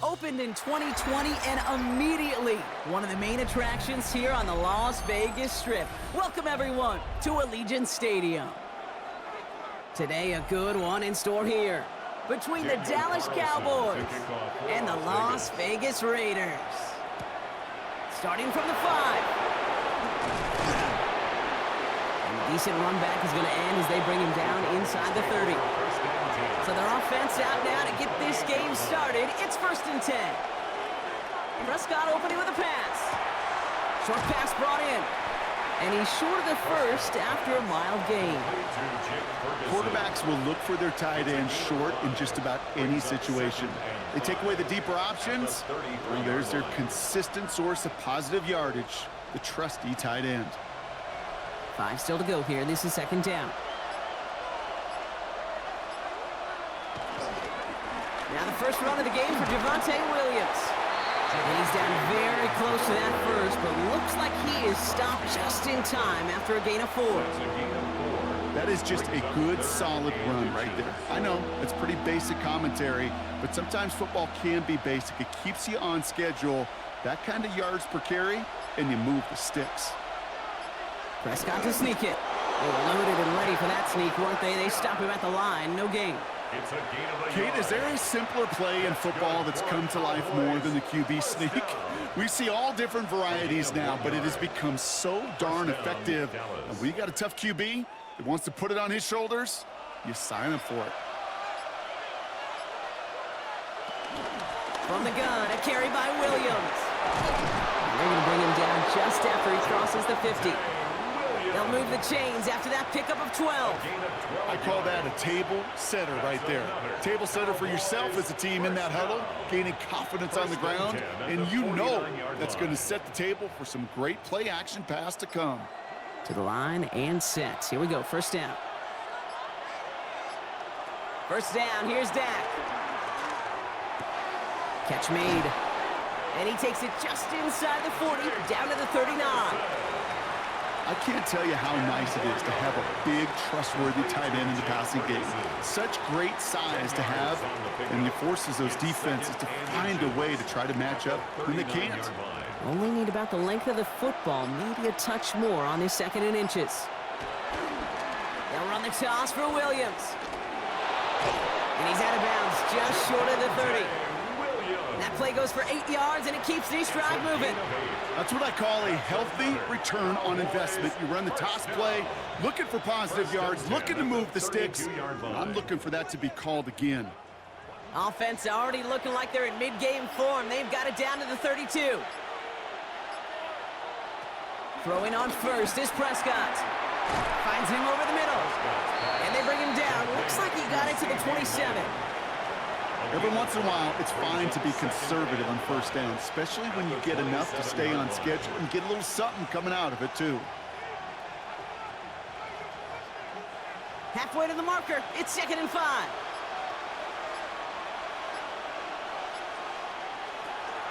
Opened in 2020 and immediately one of the main attractions here on the Las Vegas Strip. Welcome everyone to Allegiant Stadium. Today a good one in store here between the Dallas Cowboys and the Las Vegas Raiders. Starting from the 5. And a decent run back is going to end as they bring him down inside the 30. So their offense out now to get this game started. It's 1st and 10. Prescott opening with a pass. Short pass brought in. And he's short of the first after a mild gain. Quarterbacks will look for their tight end short in just about any situation. They take away the deeper options. Well, there's their consistent source of positive yardage, the trusty tight end. 5 still to go here. This is 2nd down. Now the first run of the game for Javonte Williams. And he's down very close to that first, but looks like he is stopped just in time after a gain of 4. That is just a good, solid run right there. I know, it's pretty basic commentary, but sometimes football can be basic. It keeps you on schedule, that kind of yards per carry, and you move the sticks. Prescott to sneak it. They were loaded and ready for that sneak, weren't they? They stop him at the line, no gain. Kate, is there a simpler play in football that's come to life more than the QB sneak? We see all different varieties now, but it has become so darn effective. And when you got a tough QB that wants to put it on his shoulders, you sign up for it. From the gun, a carry by Williams. They're going to bring him down just after he crosses the 50. They'll move the chains after that pickup of 12. I call that a table setter right there. Table setter for yourself as a team in that huddle, gaining confidence on the ground, and you know that's going to set the table for some great play action pass to come. To the line and set. Here we go, 1st down. 1st down, here's Dak. Catch made. And he takes it just inside the 40, down to the 39. I can't tell you how nice it is to have a big, trustworthy tight end in the passing game. Such great size to have, and it forces those defenses to find a way to try to match up when they can't. Only need about the length of the football, maybe a touch more on this 2nd and inches. They'll run the toss for Williams. And he's out of bounds, just short of the 30. That play goes for 8 yards, and it keeps this drive moving. That's what I call a healthy return on investment. You run the toss play, looking for positive yards, looking to move the sticks. I'm looking for that to be called again. Offense already looking like they're in mid-game form. They've got it down to the 32. Throwing on first is Prescott. Finds him over the middle. And they bring him down. Looks like he got it to the 27. Every once in a while, it's fine to be conservative on 1st down, especially when you get enough to stay on schedule and get a little something coming out of it, too. Halfway to the marker, it's 2nd and 5.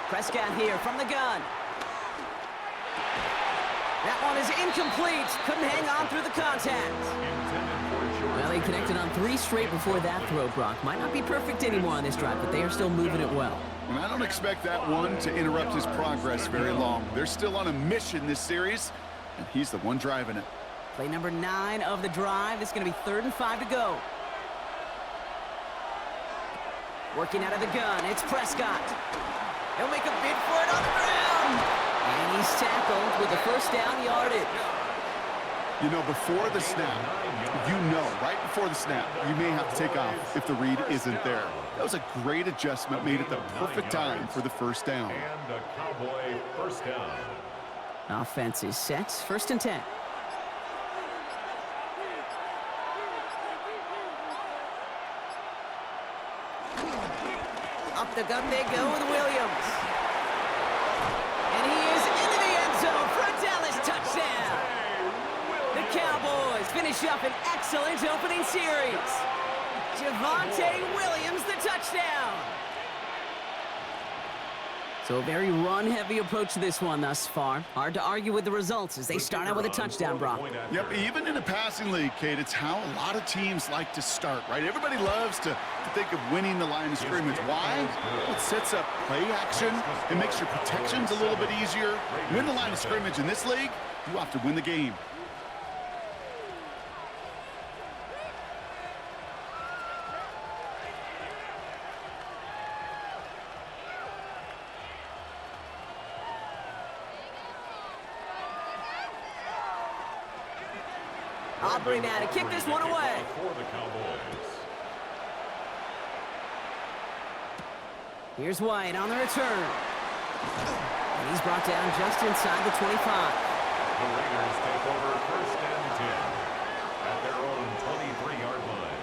Prescott here from the gun. That one is incomplete. Couldn't hang on through the contact. Well, he connected on 3 straight before that throw, Brock. Might not be perfect anymore on this drive, but they are still moving it well. And I don't expect that one to interrupt his progress very long. They're still on a mission this series, and he's the one driving it. Play number 9 of the drive. It's going to be 3rd and 5 to go. Working out of the gun, it's Prescott. He'll make a bid for it on the ground. And he's tackled with the 1st down yardage. You know, before the snap, right before the snap, you may have to take off if the read isn't there. That was a great adjustment made at the perfect time for the 1st down. And the Cowboy 1st down. Offense is set, 1st and 10. Up the gut they go with Williams. And he is into the end zone for a Dallas touchdown. The Cowboys finish up an excellent opening series. Javonte Williams, the touchdown. So a very run-heavy approach to this one thus far. Hard to argue with the results as they start out with a touchdown, Brock. Yep, even in a passing league, Kate, it's how a lot of teams like to start, right? Everybody loves to think of winning the line of scrimmage. Why? Well, it sets up play action. It makes your protections a little bit easier. Win the line of scrimmage in this league, you have to win the game. Aubrey now to kick this one away. For the Cowboys. Here's White on the return. And he's brought down just inside the 25. The Raiders take over 1st and 10 at their own 23-yard line.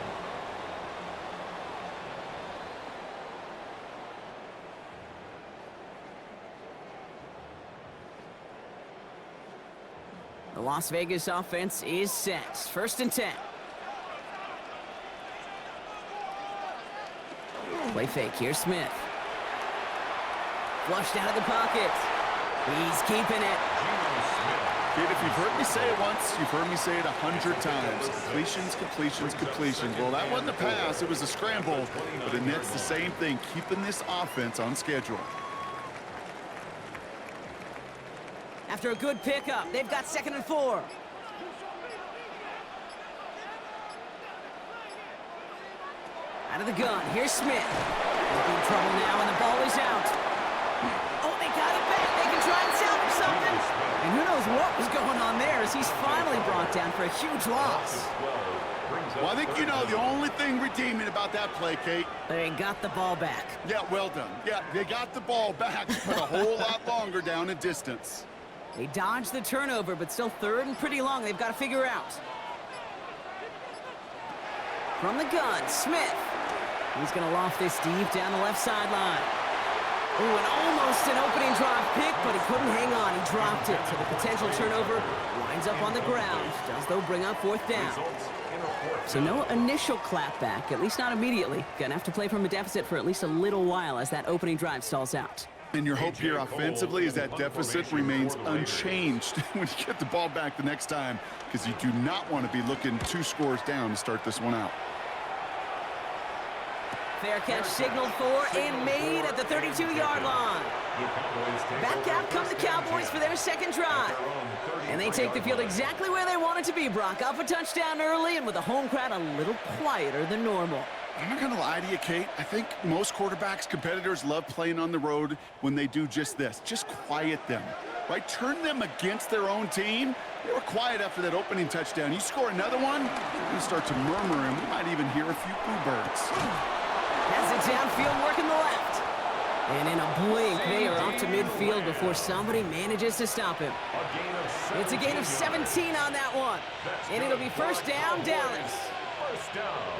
The Las Vegas offense is set. 1st and 10. Play fake. Here's Smith. Flushed out of the pocket. He's keeping it. Kate, if you've heard me say it once, you've heard me say it 100 times. Completions, completions, completions. Well, that wasn't a pass. It was a scramble. But it nets the same thing, keeping this offense on schedule. After a good pickup, they've got 2nd and 4. Out of the gun, here's Smith. In trouble now, and the ball is out. Oh, they got it back. They can try and salvage something. And who knows what was going on there as he's finally brought down for a huge loss. Well, I think you know the only thing redeeming about that play, Kate. They got the ball back. Yeah, well done. Yeah, they got the ball back, but a whole lot longer down in distance. They dodged the turnover, but still 3rd and pretty long. They've got to figure out. From the gun, Smith. He's going to loft this deep down the left sideline. Ooh, and almost an opening drive pick, but he couldn't hang on. He dropped it, so the potential turnover winds up on the ground. Does, though, bring up 4th down. So no initial clapback, at least not immediately. Gonna have to play from a deficit for at least a little while as that opening drive stalls out. And your hope here offensively is that deficit remains unchanged when you get the ball back the next time, because you do not want to be looking 2 scores down to start this one out. Fair catch signaled for and made at the 32-yard line. Back out come the Cowboys for their 2nd drive. And they take the field exactly where they want it to be, Brock. Off a touchdown early and with the home crowd a little quieter than normal. I'm not going to lie to you, Kate. I think most quarterbacks, competitors love playing on the road when they do just this. Just quiet them, right? Turn them against their own team. They were quiet after that opening touchdown. You score another one, you're going to start to murmur, and we might even hear a few boo birds. Has it downfield, working the left. And in a blink, they are off to midfield before somebody manages to stop him. It's a gain of 17 on that one. And it'll be 1st down, Dallas.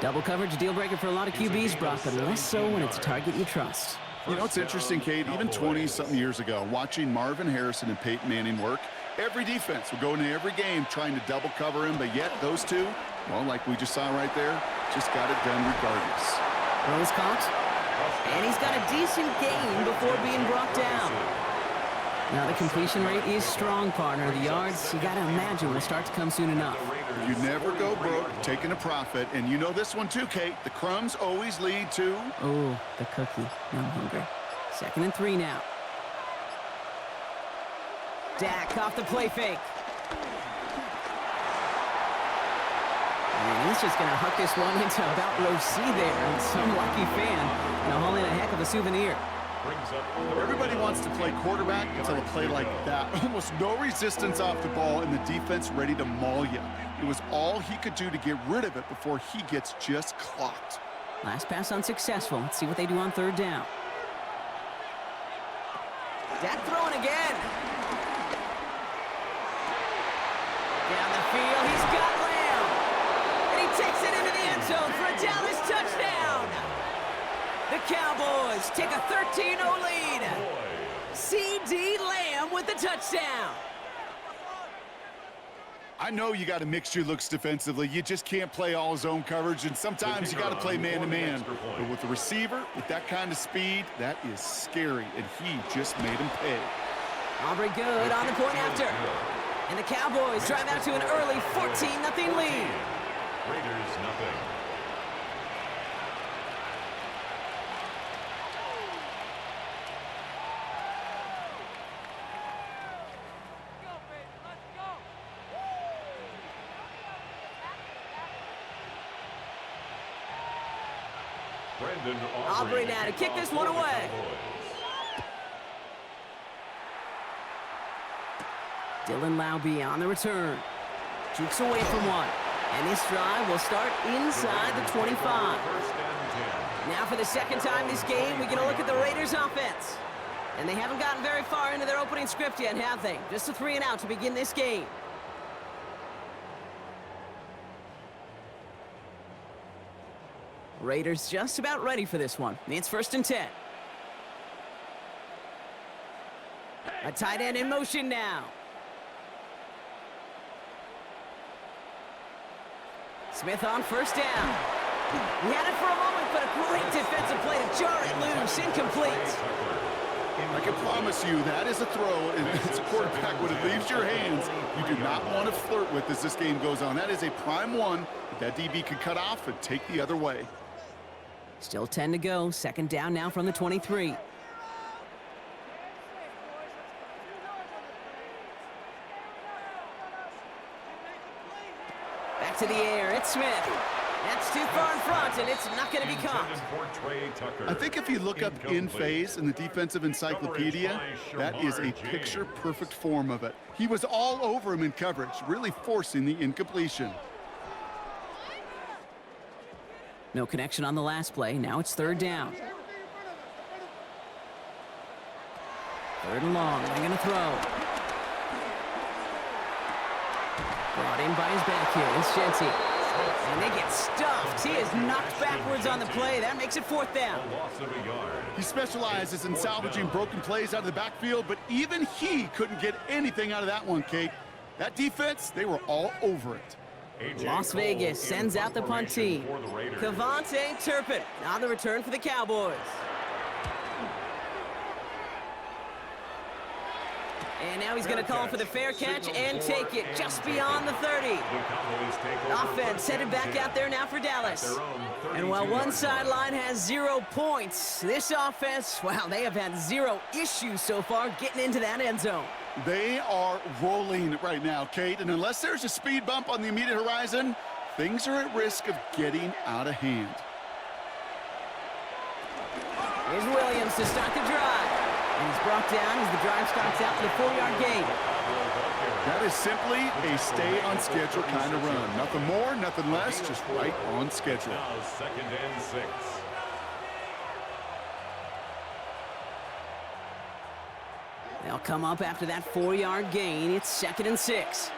Double coverage, deal breaker for a lot of QBs, Brock, but less so when it's a target you trust. You know, it's interesting, Kate, even 20-something years ago, watching Marvin Harrison and Peyton Manning work, every defense would go into every game trying to double cover him, but yet those two, well, like we just saw right there, just got it done regardless. Rose caught, and he's got a decent gain before being brought down. Now the completion rate is strong, partner. The yards, you got to imagine, will start to come soon enough. You never go broke taking a profit, and you know this one too, Kate. The crumbs always lead to... Oh, the cookie. I'm hungry. 2nd and 3 now. Dak off the play fake. And he's just going to huck this one into about row C there, and some lucky fan going to haul in a heck of a souvenir. Everybody wants to play quarterback until a play like that. Almost no resistance off the ball, and the defense ready to maul you. It was all he could do to get rid of it before he gets just clocked. Last pass unsuccessful. Let's see what they do on 3rd down. Dak throwing again. Down the field, he's got Lamb. And he takes it into the end zone for a Dallas touchdown. The Cowboys take a 13-0 lead. C.D. Lamb with the touchdown. I know you got to mix your looks defensively. You just can't play all zone coverage, and sometimes you got to play man-to-man. But with the receiver, with that kind of speed, that is scary, and he just made him pay. Aubrey good on the point after. And the Cowboys drive out to an early 14-0 lead. Raiders nothing. Aubrey now to kick this one away. Dylan Laube on the return. Jukes away from one. And this drive will start inside the 25. Now for the second time this game, we get a look at the Raiders offense. And they haven't gotten very far into their opening script yet, have they? Just a 3-and-out to begin this game. Raiders just about ready for this one. It's 1st and 10. A tight end in motion now. Smith on 1st down. He had it for a moment, but a great defensive play to jar it loose. Incomplete. I can promise you that is a throw, and it's a quarterback when it leaves your hands, you do not want to flirt with as this game goes on. That is a prime one that DB could cut off and take the other way. Still 10 to go. 2nd down now from the 23. Back to the air. It's Smith. That's too far in front, and it's not going to be caught. I think if you look up in phase in the defensive encyclopedia, that is a picture-perfect form of it. He was all over him in coverage, really forcing the incompletion. No connection on the last play. Now it's 3rd down. 3rd and long. They're going to throw. Brought in by his back here. It's Shenty. And they get stuffed. He is knocked backwards on the play. That makes it 4th down. He specializes in salvaging broken plays out of the backfield, but even he couldn't get anything out of that one, Kate. That defense, they were all over it. Las Vegas sends out the punt team. Cavante Turpin on the return for the Cowboys. And now he's going to call for the fair catch and take it just beyond the 30. Offense headed back out there now for Dallas. And while one sideline has 0 points, this offense, wow, they have had 0 issues so far getting into that end zone. They are rolling right now, Kate, and unless there's a speed bump on the immediate horizon, things are at risk of getting out of hand. Here's Williams to start the drive. And he's brought down as the drive starts out with a 4-yard gain. That is simply a stay-on-schedule kind of run. Nothing more, nothing less, just right on schedule. Now 2nd and 6. They'll come up after that 4-yard gain. It's 2nd and 6.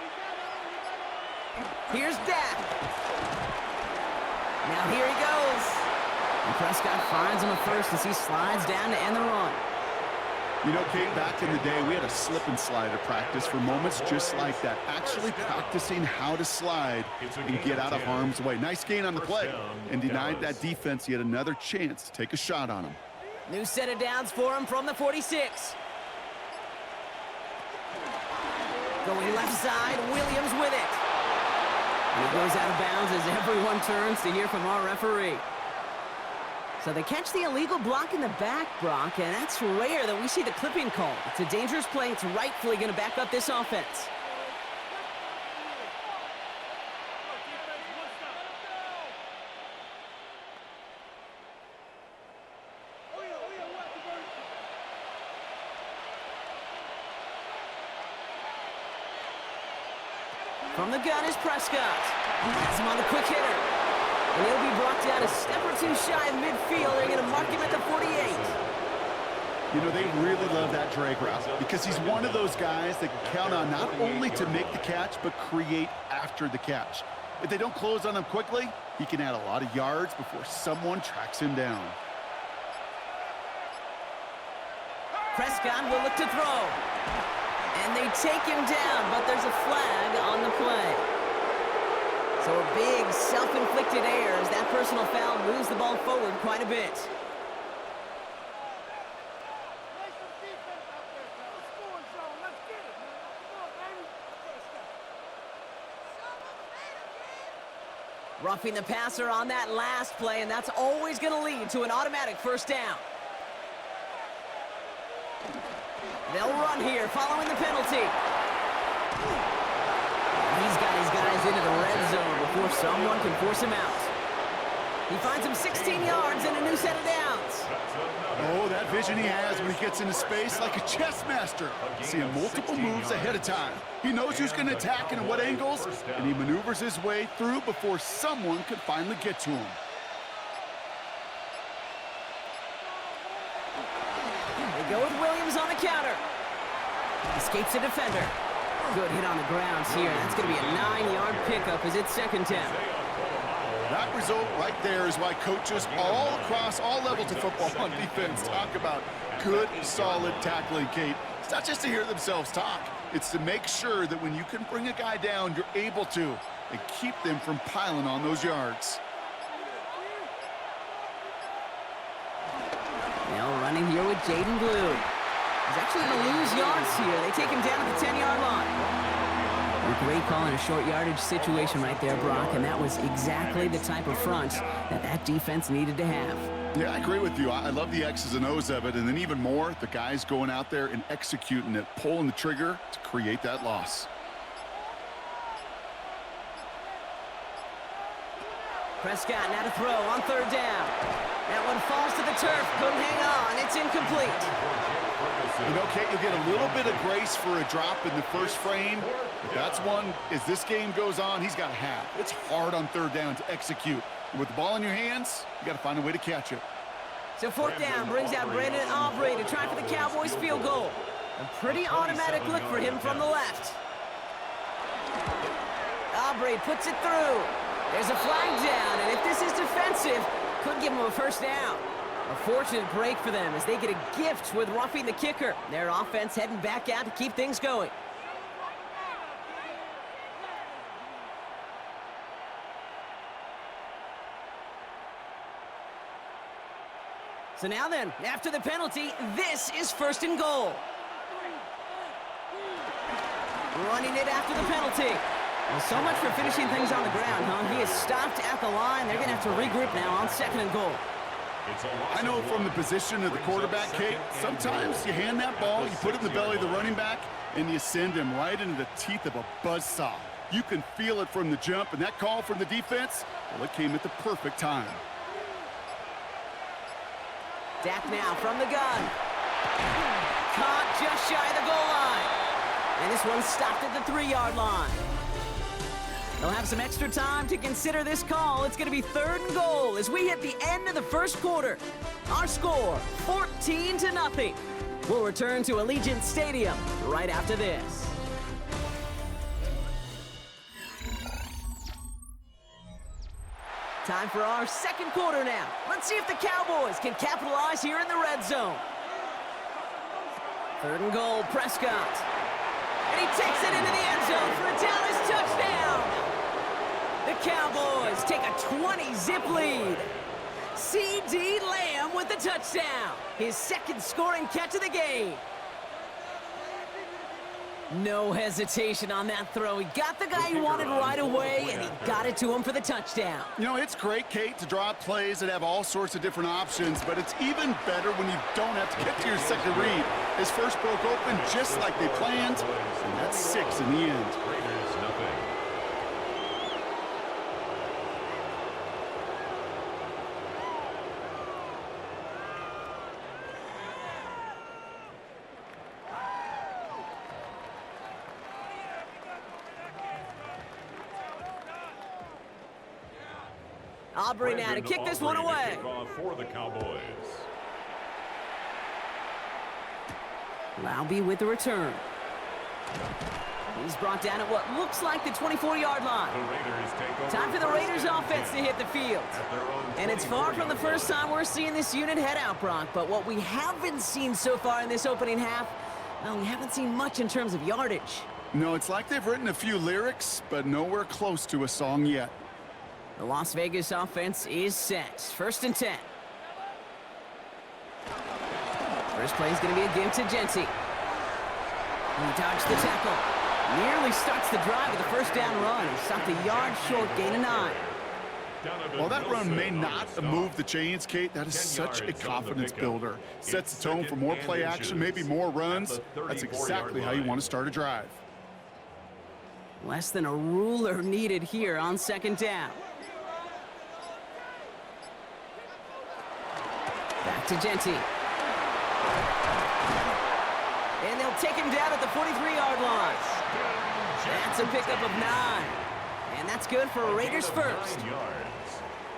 Here's Dak. Now here he goes. And Prescott finds him a first as he slides down to end the run. You know, Kate, back in the day, we had a slip and slide at practice for moments just like that. Actually practicing how to slide and get out of harm's way. Nice gain on the play and denied that defense yet another chance to take a shot on him. New set of downs for him from the 46. Going left side, Williams with it. And he goes out of bounds as everyone turns to hear from our referee. So they catch the illegal block in the back, Brock, and that's rare that we see the clipping call. It's a dangerous play. It's rightfully going to back up this offense. From the gun is Prescott. Has him on the quick hitter. And he'll be brought down a step or two shy of midfield. They're going to mark him at the 48. You know, they really love that drag route because he's one of those guys that can count on not only to make the catch, but create after the catch. If they don't close on him quickly, he can add a lot of yards before someone tracks him down. Prescott will look to throw. And they take him down, but there's a flag on the play. So a big self-inflicted error as that personal foul moves the ball forward quite a bit. Roughing the passer on that last play, and that's always going to lead to an automatic first down. They'll run here following the penalty. He's got his guys into the red zone before someone can force him out. He finds him 16 yards and a new set of downs. Oh, that vision he has when he gets into space like a chess master. Seeing multiple moves ahead of time. He knows who's going to attack and at what angles, and he maneuvers his way through before someone can finally get to him. They go with Williams on the counter. Escapes the defender. Good hit on the ground here. That's going to be a 9-yard pickup as it's second down. That result right there is why coaches all across all levels of football on defense talk about good, solid tackling, Kate. It's not just to hear themselves talk. It's to make sure that when you can bring a guy down, you're able to, and keep them from piling on those yards. Now running here with Jaden Blue. He's actually going to lose yards here. They take him down at the 10-yard line. A great call in a short yardage situation right there, Brock, and that was exactly the type of front that defense needed to have. Yeah, I agree with you. I love the X's and O's of it, and then even more, the guys going out there and executing it, pulling the trigger to create that loss. Prescott now to throw on third down. That one falls to the turf, couldn't hang on, it's incomplete. You know, Kate, you'll get a little bit of grace for a drop in the first frame, but that's one, as this game goes on, he's got half. It's hard on third down to execute. And with the ball in your hands, you got to find a way to catch it. So fourth down brings out Brandon Aubrey to try for the Cowboys field goal. A pretty automatic look for him from the left. Aubrey puts it through. There's a flag down, and if this is defensive, could give him a first down. A fortunate break for them as they get a gift with roughing the kicker. Their offense heading back out to keep things going. So now then, after the penalty, this is first and goal. Running it after the penalty. Well, so much for finishing things on the ground, huh? He is stopped at the line. They're going to have to regroup now on second and goal. I know from the position of the quarterback, Kate, sometimes you hand that ball, you put it in the belly of the running back, and you send him right into the teeth of a buzzsaw. You can feel it from the jump, and that call from the defense, well, it came at the perfect time. Dak now from the gun. Caught just shy of the goal line. And this one stopped at the 3-yard line. They'll have some extra time to consider this call. It's going to be third and goal as we hit the end of the first quarter. Our score, 14-0. We'll return to Allegiant Stadium right after this. Time for our second quarter now. Let's see if the Cowboys can capitalize here in the red zone. Third and goal, Prescott. And he takes it into the end zone for a Dallas touchdown. The Cowboys take a 20-zip lead. C.D. Lamb with the touchdown. His second scoring catch of the game. No hesitation on that throw. He got the guy he wanted right away, and he got it to him for the touchdown. You know, it's great, Kate, to draw up plays that have all sorts of different options, but it's even better when you don't have to get to your second read. His first broke open just like they planned, and that's 6 in the end. Aubrey now to kick this one away. For the Cowboys. Laube with the return. He's brought down at what looks like the 24-yard line. Time for the Raiders offense to hit the field. And it's far from the first time we're seeing this unit head out, Brock. But what we haven't seen so far in this opening half, Well, we haven't seen much in terms of yardage. No, it's like they've written a few lyrics, but nowhere close to a song yet. The Las Vegas offense is set. 1st and 10. First play is going to be a give to Genty. He dodged the tackle. Nearly starts the drive with a first down run. He stopped a yard short, gain of 9. While that run may not move the chains, Kate, that is such a confidence builder. Sets the tone for more play action, maybe more runs. That's exactly how you want to start a drive. Less than a ruler needed here on 2nd down. Back to Genty. And they'll take him down at the 43-yard line. That's a pickup of 9. And that's good for Raiders first.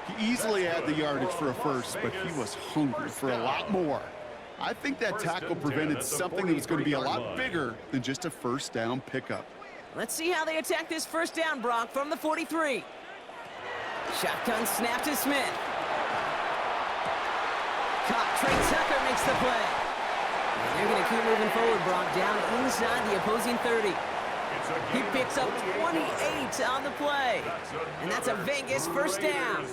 He easily had the yardage for a first, but he was hungry for a lot more. I think that tackle prevented something that was going to be a lot bigger than just a first down pickup. Let's see how they attack this first down, Brock, from the 43. Shotgun snap to Smith. Caught. Trey Tucker makes the play. And they're going to keep moving forward, Brock, down inside the opposing 30. He picks up 28 on the play. And that's a Vegas first down.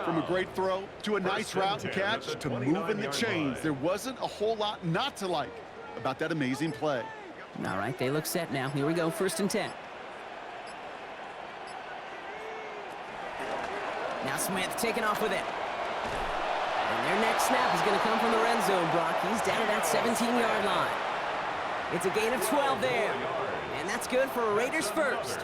From a great throw to a nice route and catch to moving the chains, there wasn't a whole lot not to like about that amazing play. All right, they look set now. Here we go, 1st and 10. Now Smith taking off with it. And their next snap is going to come from the red zone, Brock. He's down at that 17-yard line. It's a gain of 12 there. And that's good for Raiders first.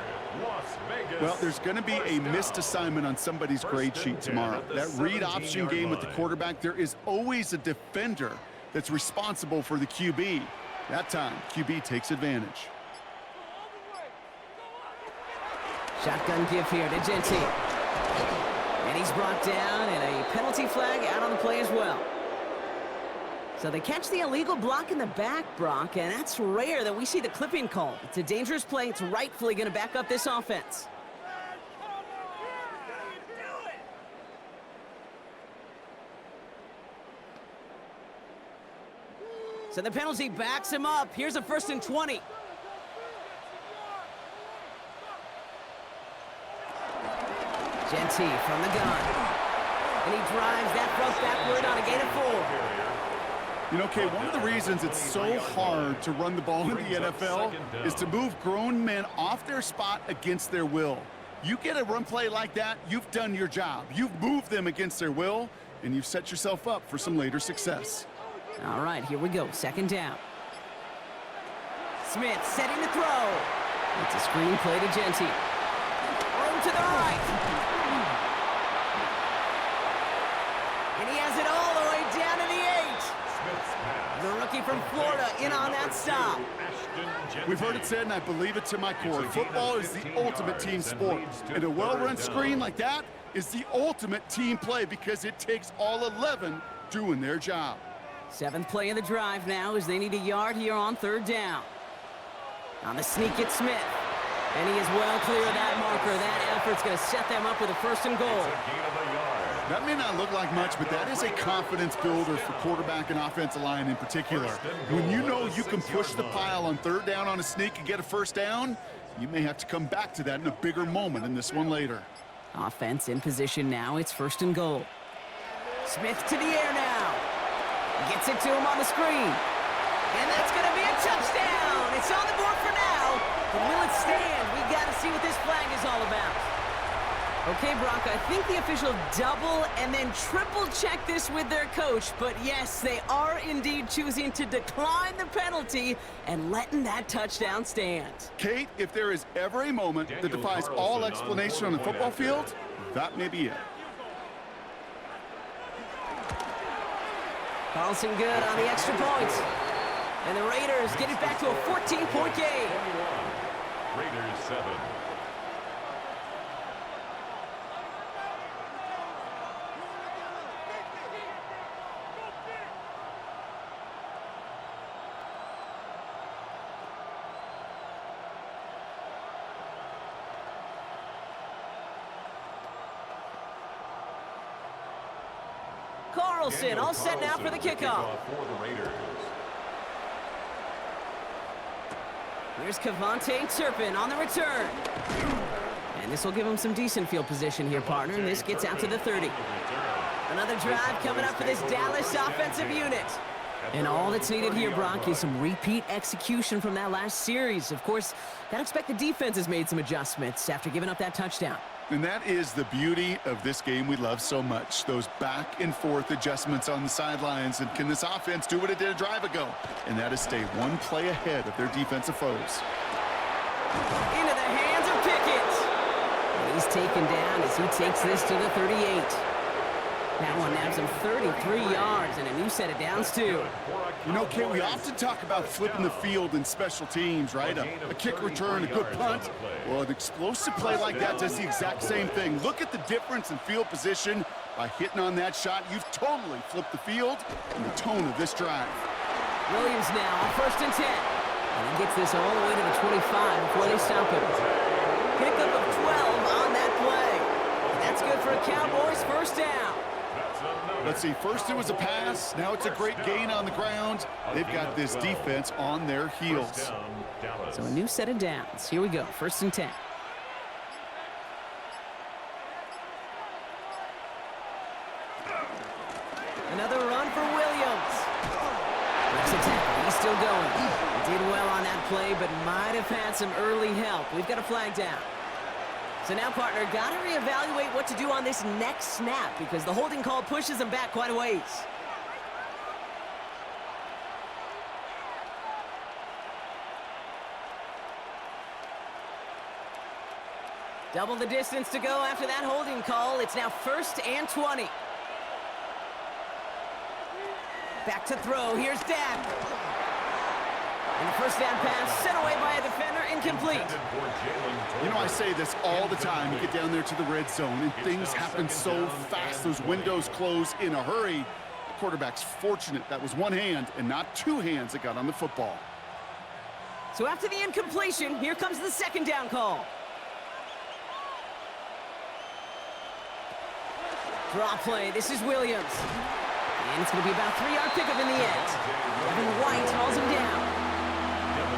Well, there's going to be a missed assignment on somebody's grade sheet tomorrow. That read option game with the quarterback, there is always a defender that's responsible for the QB. That time, QB takes advantage. Shotgun give here to Genty. And he's brought down, and a penalty flag out on the play as well. So they catch the illegal block in the back, Brock, and that's rare that we see the clipping call. It's a dangerous play. It's rightfully going to back up this offense. So the penalty backs him up. Here's a 1st and 20. Genty from the gun. And he drives that front backward on a gain of 4. You know, Kay, one of the reasons it's so hard to run the ball in the NFL is to move grown men off their spot against their will. You get a run play like that, you've done your job. You've moved them against their will, and you've set yourself up for some later success. All right, here we go. 2nd down. Smith setting the throw. It's a screen play to Genty. Room to the right. And he has it all the way down to the 8. The rookie from Florida in on that stop. We've heard it said, and I believe it to my core. Football is the ultimate team sport. And a well-run screen like that is the ultimate team play because it takes all 11 doing their job. 7th play of the drive now as they need a yard here on 3rd down. On the sneak, it's Smith. And he is well clear of that marker. That effort's going to set them up with a 1st and goal. That may not look like much, but that is a confidence builder for quarterback and offensive line in particular. When you know you can push the pile on 3rd down on a sneak and get a 1st down, you may have to come back to that in a bigger moment in this one later. Offense in position now. It's 1st and goal. Smith to the air now. Gets it to him on the screen. And that's going to be a touchdown. It's on the board for now. But will it stand? We got to see what this flag is all about. Okay, Brock, I think the official double and then triple check this with their coach. But yes, they are indeed choosing to decline the penalty and letting that touchdown stand. Kate, if there is ever a moment that defies all explanation on the football field, that may be it. Carlson good on the extra point. And the Raiders get it back to a 14-point game. Raiders 7. Carlson all set now for the kickoff. For the Raiders. Here's Cavante Turpin on the return. And this will give him some decent field position here, partner. And this gets out to the 30. Another drive coming up for this Dallas offensive unit. And all that's needed here, Brock, is some repeat execution from that last series. Of course, gotta expect the defense has made some adjustments after giving up that touchdown. And that is the beauty of this game we love so much, those back and forth adjustments on the sidelines. And can this offense do what it did a drive ago? And that is stay one play ahead of their defensive foes. Into the hands of Pickett. And he's taken down as he takes this to the 38. That one nabs him 33 yards and a new set of downs, too. You know, Kate, we often talk about flipping the field in special teams, right? A kick return, a good punt. Well, an explosive play like that does the exact same thing. Look at the difference in field position. By hitting on that shot, you've totally flipped the field and the tone of this drive. Williams now on 1st and 10. And he gets this all the way to the 25 before they stop him. Pickup of 12 on that play. And that's good for a Cowboys first down. Let's see, first it was a pass, now it's a great gain on the ground. They've got this defense on their heels. So a new set of downs. Here we go, 1st and 10. Another run for Williams. Breaks a tackle, he's still going. He did well on that play, but might have had some early help. We've got a flag down. So now, partner, got to reevaluate what to do on this next snap because the holding call pushes him back quite a ways. Double the distance to go after that holding call. It's now 1st and 20. Back to throw. Here's Dak. And the first down pass sent away by a defender, incomplete. You know, I say this all the time. You get down there to the red zone, and things happen so fast. Those windows close in a hurry. The quarterback's fortunate that was one hand and not two hands that got on the football. So after the incompletion, here comes the 2nd down call. Draw play. This is Williams. And it's going to be about a 3-yard pickup in the end. Devin White hauls him down.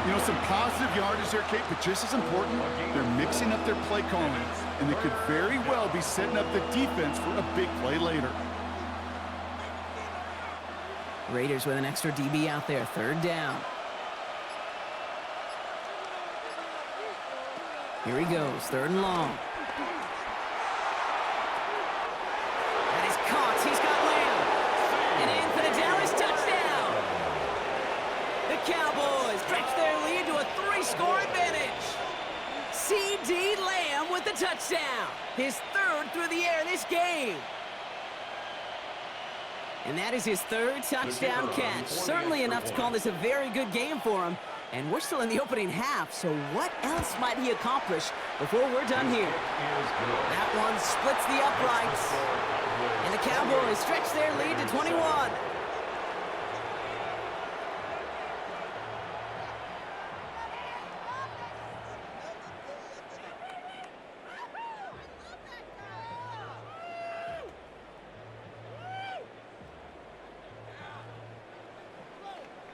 You know, some positive yardage there, Kate, but just as important, they're mixing up their play calling, and they could very well be setting up the defense for a big play later. Raiders with an extra DB out there, 3rd down. Here he goes, 3rd and long. That is caught, he's got Lamb. And in for the Dallas touchdown. The Cowboys stretch their lead to a 3-score advantage. C.D. Lamb with the touchdown. His 3rd through the air this game. And that is his 3rd touchdown catch. Certainly enough to call this a very good game for him. And we're still in the opening half, so what else might he accomplish before we're done here? That one splits the uprights. And the Cowboys stretch their lead to 21.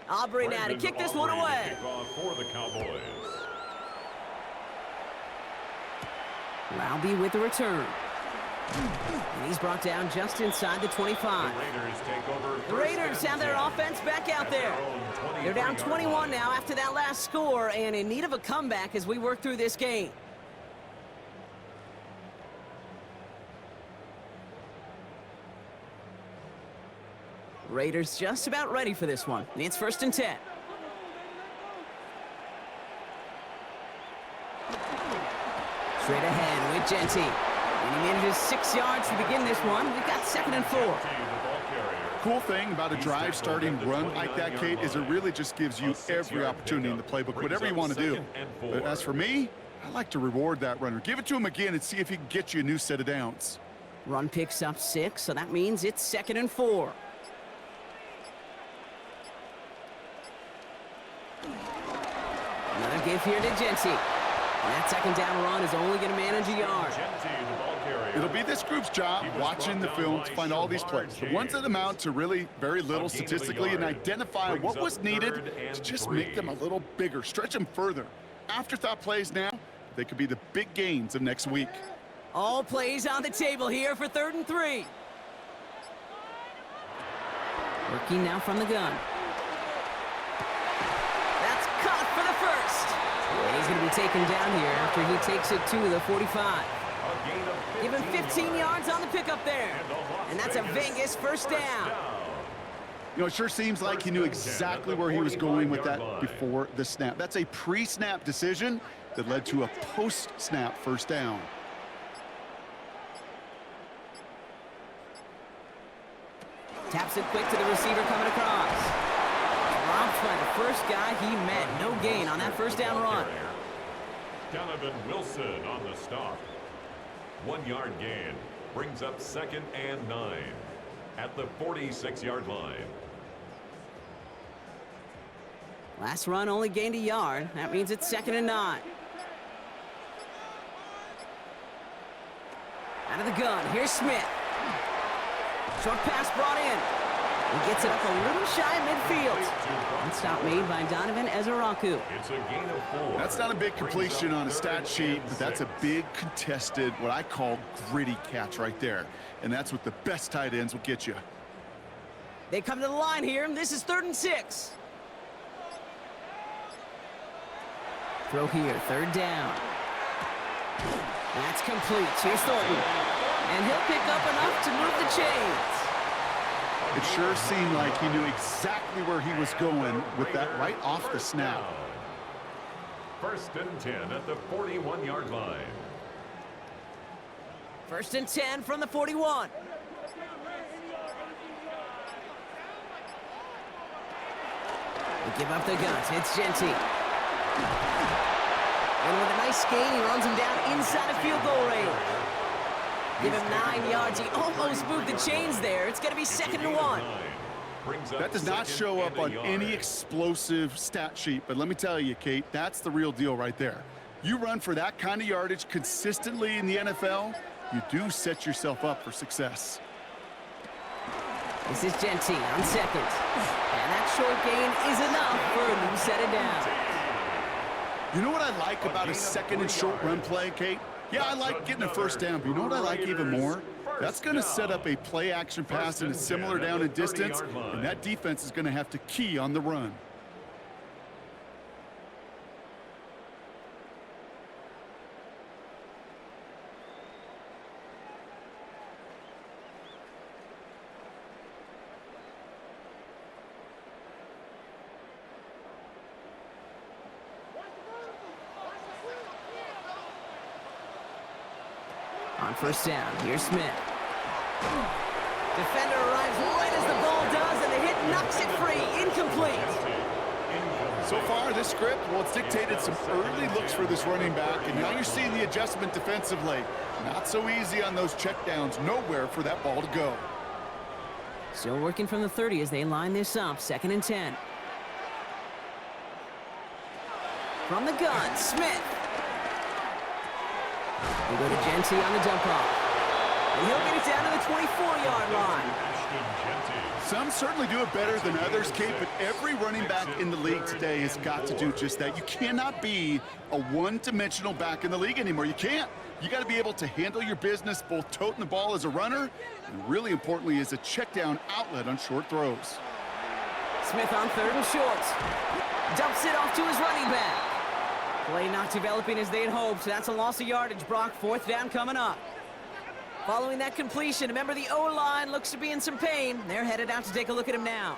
Aubrey now to kick this one away. For the Cowboys. Rounby with the return. And he's brought down just inside the 25. The Raiders have their offense back out there. They're down 21 now after that last score and in need of a comeback as we work through this game. Raiders just about ready for this one. It's 1st and 10. Straight ahead with Genty. And he manages 6 yards to begin this one. We've got 2nd and 4. Cool thing about a drive starting run like that, Kate, is it really just gives you every opportunity in the playbook, whatever you want to do. But as for me, I like to reward that runner. Give it to him again and see if he can get you a new set of downs. Run picks up 6, so that means it's 2nd and 4. Another give here to Genty. And that second down run is only going to manage a yard. It'll be this group's job watching the film to find all these plays, the ones that amount to really very little statistically, and identify what was needed to just make them a little bigger, stretch them further. Afterthought plays now, they could be the big gains of next week. All plays on the table here for 3rd and 3. Working now from the gun. That's caught for the first. And he's going to be taken down here after he takes it to the 45. Give him 15 yards on the pickup there. And that's a Vegas first down. You know, it sure seems like he knew exactly where he was going with that before the snap. That's a pre-snap decision that led to a post-snap first down. Taps it quick to the receiver coming across. Dropped by the first guy he met. No gain on that first down run. Donovan Wilson on the stop. 1 yard gain. Brings up 2nd and 9 at the 46-yard line. Last run only gained a yard. That means it's 2nd and 9. Out of the gun, here's Smith. Short pass brought in. He gets it up a little shy midfield. And stop made by Donovan Ezeraku. It's a gain of 4. That's not a big completion on a stat sheet, but that's a big contested, what I call gritty catch right there. And that's what the best tight ends will get you. They come to the line here. This is 3rd and 6. Throw here, 3rd down. That's complete. Here's Thornton. And he'll pick up enough to move the chains. It sure seemed like he knew exactly where he was going with that right off the snap. 1st and 10 at the 41-yard line. 1st and 10 from the 41. They give up the guns. It's Genty. And with a nice gain, he runs him down inside a field goal range. Give him 9 yards. He almost moved the chains there. It's going to be 2nd and 1. That does not show up on any explosive stat sheet, but let me tell you, Kate, that's the real deal right there. You run for that kind of yardage consistently in the NFL, you do set yourself up for success. This is Genty on 2nd. And that short gain is enough for a new set it down. You know what I like about a 2nd and short run play, Kate? Yeah, I like getting a first down, but you know what I like even more? That's going to set up a play-action pass in a similar down and distance, and that defense is going to have to key on the run. On 1st down, here's Smith. Defender arrives right as the ball does, and the hit knocks it free. Incomplete. So far, this script, well, it's dictated some early looks for this running back, and now you're seeing the adjustment defensively. Not so easy on those checkdowns. Nowhere for that ball to go. Still working from the 30 as they line this up. 2nd and 10. From the gun, Smith. We go to Genty on the dump off. And he'll get it down to the 24-yard line. Some certainly do it better than others, Kate, but every running back in the league today has got to do just that. You cannot be a one-dimensional back in the league anymore. You can't. You got to be able to handle your business, both toting the ball as a runner, and really importantly as a check-down outlet on short throws. Smith on 3rd and short. Dumps it off to his running back. Play not developing as they had hoped. That's a loss of yardage, Brock. 4th down coming up. Following that completion, remember the O-line looks to be in some pain. They're headed out to take a look at him now.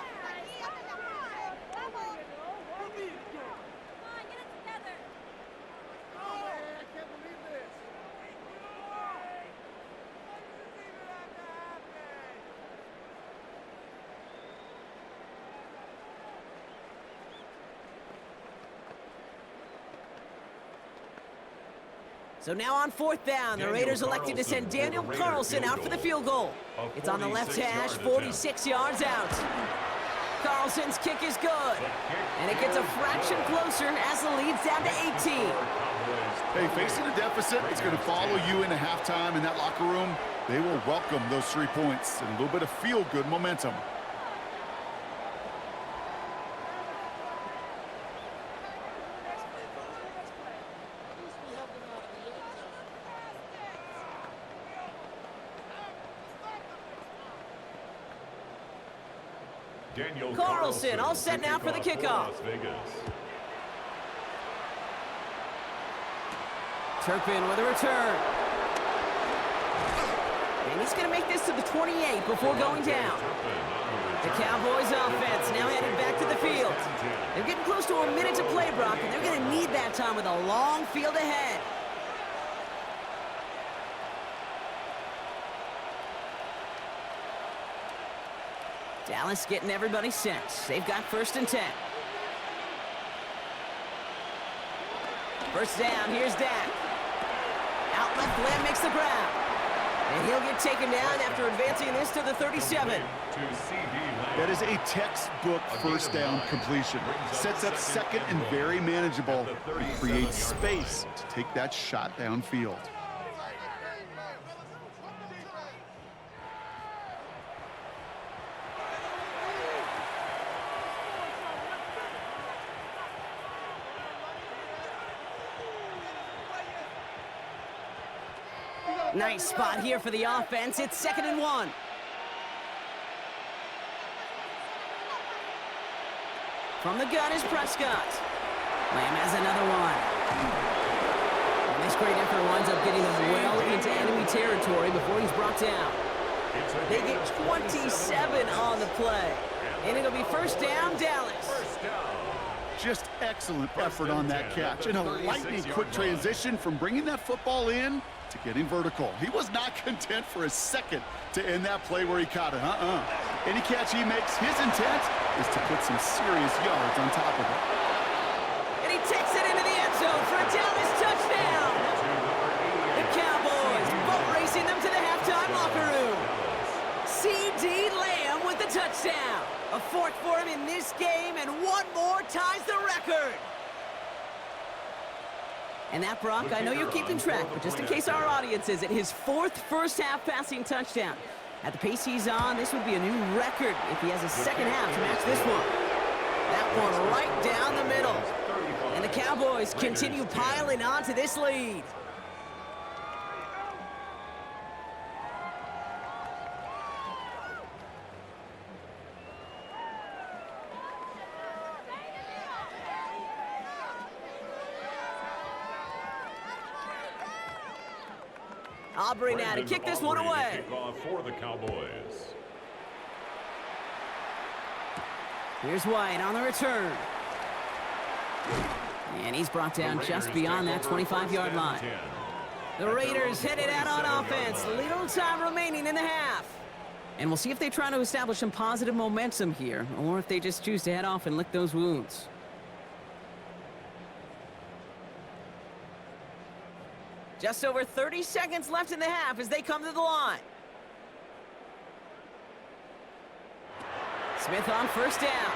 So now on 4th down, the Raiders elected to send Daniel Carlson out for the field goal. It's on the left hash, 46 yards out. Carlson Carlson's kick is good. And it gets a fraction closer as the lead's down to 18. Hey, facing a deficit, it's going to follow you into halftime in that locker room. They will welcome those 3 points and a little bit of feel-good momentum. Carlson all set now for the kickoff. Turpin with a return. And he's going to make this to the 28 before going down. The Cowboys offense now headed back to the field. They're getting close to a minute to play, Brock, and they're going to need that time with a long field ahead. Dallas getting everybody set. They've got 1st and 10. First down, here's Dak. Out left, Lamb makes the grab. And he'll get taken down after advancing this to the 37. That is a textbook first down completion. Sets up second and very manageable. And creates space to take that shot downfield. Nice spot here for the offense. It's 2nd and 1. From the gun is Prescott. Lamb has another one. And this great effort winds up getting them well into enemy territory before he's brought down. They get 27 on the play. And it'll be 1st down, Dallas. Just excellent effort on that catch. And a lightning quick transition from bringing that football in to getting vertical. He was not content for a second to end that play where he caught it. Any catch he makes, his intent is to put some serious yards on top of it. And he takes it into the end zone for a Dallas touchdown. The Cowboys boat racing them to the halftime locker room. C.D. Lamb with the touchdown. A 4th for him in this game, and one more ties the record. And that, Brock, I know you're keeping track, but just in case our audience isn't, his 4th first-half passing touchdown. At the pace he's on, this would be a new record if he has a second half to match this one. That one right down the middle. And the Cowboys continue piling on to this lead. Aubrey now to kick this one away. For the Cowboys. Here's White on the return. And he's brought down just beyond that 25-yard line. The Raiders headed out on offense. Little time remaining in the half. And we'll see if they try to establish some positive momentum here, or if they just choose to head off and lick those wounds. Just over 30 seconds left in the half as they come to the line. Smith on 1st down.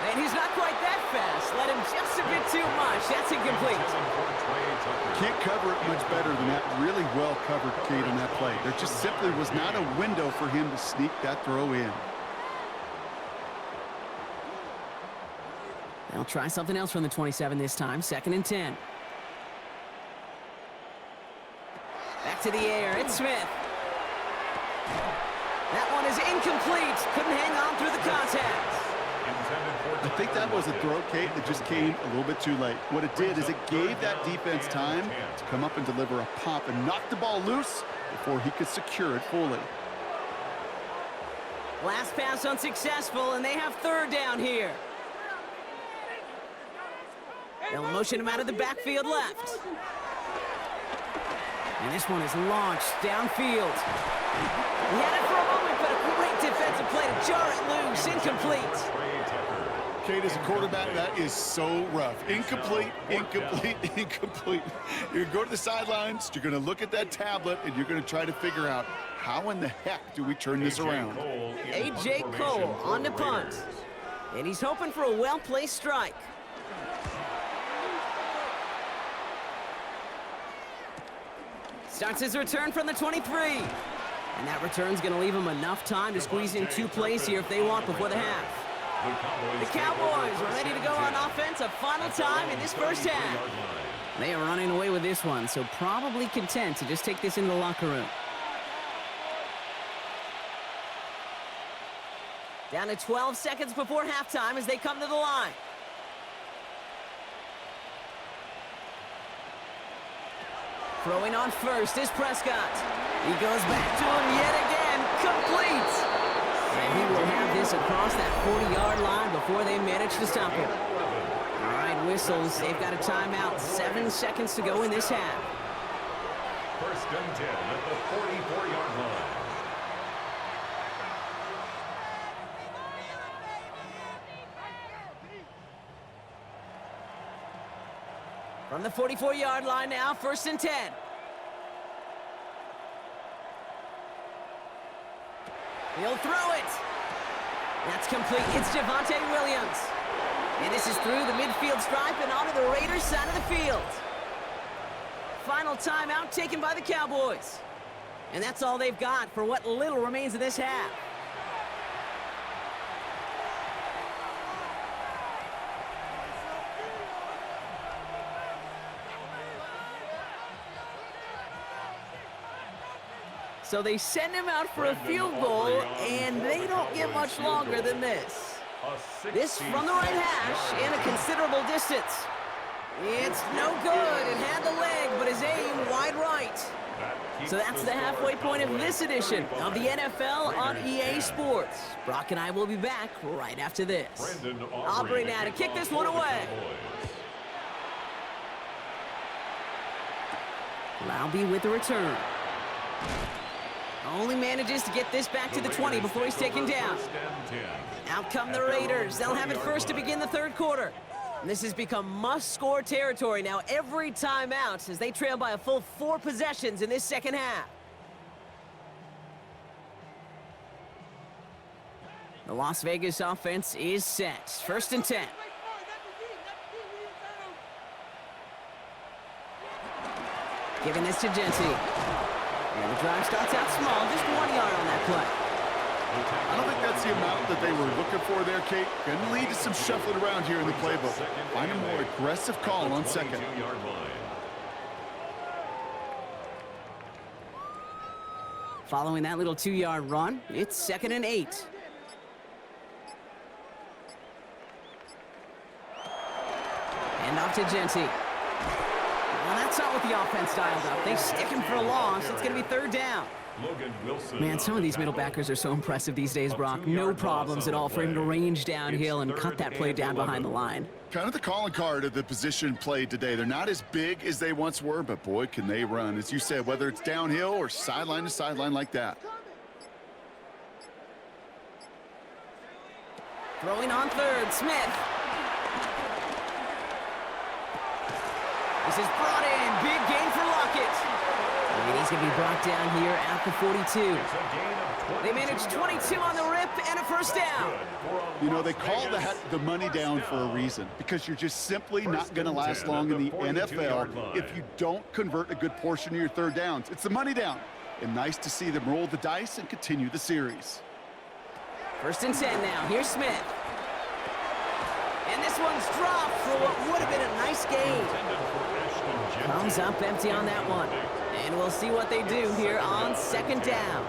And he's not quite that fast. Let him just a bit too much. That's incomplete. Can't cover it much better than that. Really well covered, Kate, on that play. There just simply was not a window for him to sneak that throw in. They'll try something else from the 27 this time. 2nd and 10. Back to the air, it's Smith. That one is incomplete. Couldn't hang on through the contact. I think that was a throw, Kate, that just came a little bit too late. What it did is it gave that defense time to come up and deliver a pop and knock the ball loose before he could secure it fully. Last pass unsuccessful, and they have 3rd down here. They'll motion him out of the backfield left. And this one is launched downfield. He had it for a moment, but a great defensive play to jar it loose. Incomplete. Kate, as a quarterback, that is so rough. Incomplete, incomplete, incomplete. You're going to go to the sidelines, you're going to look at that tablet, and you're going to try to figure out how in the heck do we turn this around. A.J. Cole on the punt. And he's hoping for a well-placed strike. Starts his return from the 23. And that return's going to leave him enough time to squeeze in 2 plays here if they want before the half. The Cowboys are ready to go on offense a final time in this first half. They are running away with this one, so probably content to just take this into the locker room. Down to 12 seconds before halftime as they come to the line. Throwing on first is Prescott. He goes back to him yet again. Complete. And he will have this across that 40-yard line before they manage to stop him. All right, whistles. They've got a timeout. 7 seconds to go in this half. First and 10 at the 44-yard line. From the 44-yard line now, first and 10. He'll throw it. That's complete. It's Javonte Williams. And this is through the midfield stripe and onto the Raiders' side of the field. Final timeout taken by the Cowboys. And that's all they've got for what little remains of this half. So they send him out for a field goal, and they don't get much longer than this. This from the right hash and a considerable distance. It's no good. It had the leg, but his aim wide right. So that's the halfway point of this edition of the NFL on EA Sports. Brock and I will be back right after this. Aubrey now to kick this one away. Laube with the return. Only manages to get this back to the 20 before he's taken down. Out come the Raiders. They'll have it first to begin the third quarter. And this has become must-score territory now every time out as they trail by a full 4 possessions in this second half. The Las Vegas offense is set. First and 10. Giving this to Genty. And the drive starts out small, just 1 yard on that play. I don't think that's the amount that they were looking for there, Kate. Going to lead to some shuffling around here in the playbook. Find a more aggressive call on second. Following that little 2-yard run, it's 2nd and 8. And off to Genty. Well, that's not what the offense dialed up. They stick him for a loss. It's going to be 3rd down. Man, some of these middle backers are so impressive these days, Brock. No problems at all for him to range downhill and cut that play down behind the line. Kind of the calling card of the position played today. They're not as big as they once were, but boy, can they run. As you said, whether it's downhill or sideline to sideline like that. Throwing on 3rd, Smith. This is brought in. Big gain for Lockett. And he's going to be brought down here at the 42. They managed 22 on the rip and a first down. You know, they call the money down for a reason, because you're just simply not going to last long in the NFL if you don't convert a good portion of your 3rd downs. It's the money down. And nice to see them roll the dice and continue the series. 1st and 10 now. Here's Smith. And this one's dropped for what would have been a nice gain. Comes up empty on that one. And we'll see what they do here on 2nd down.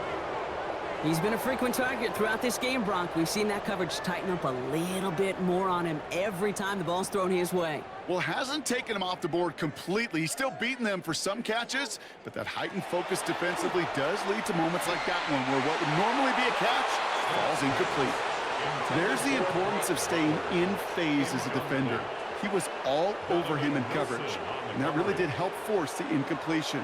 He's been a frequent target throughout this game, Brock. We've seen that coverage tighten up a little bit more on him every time the ball's thrown his way. Well, hasn't taken him off the board completely. He's still beating them for some catches, but that heightened focus defensively does lead to moments like that one where what would normally be a catch falls incomplete. There's the importance of staying in phase as a defender. He was all over him in coverage, and that really did help force the incompletion.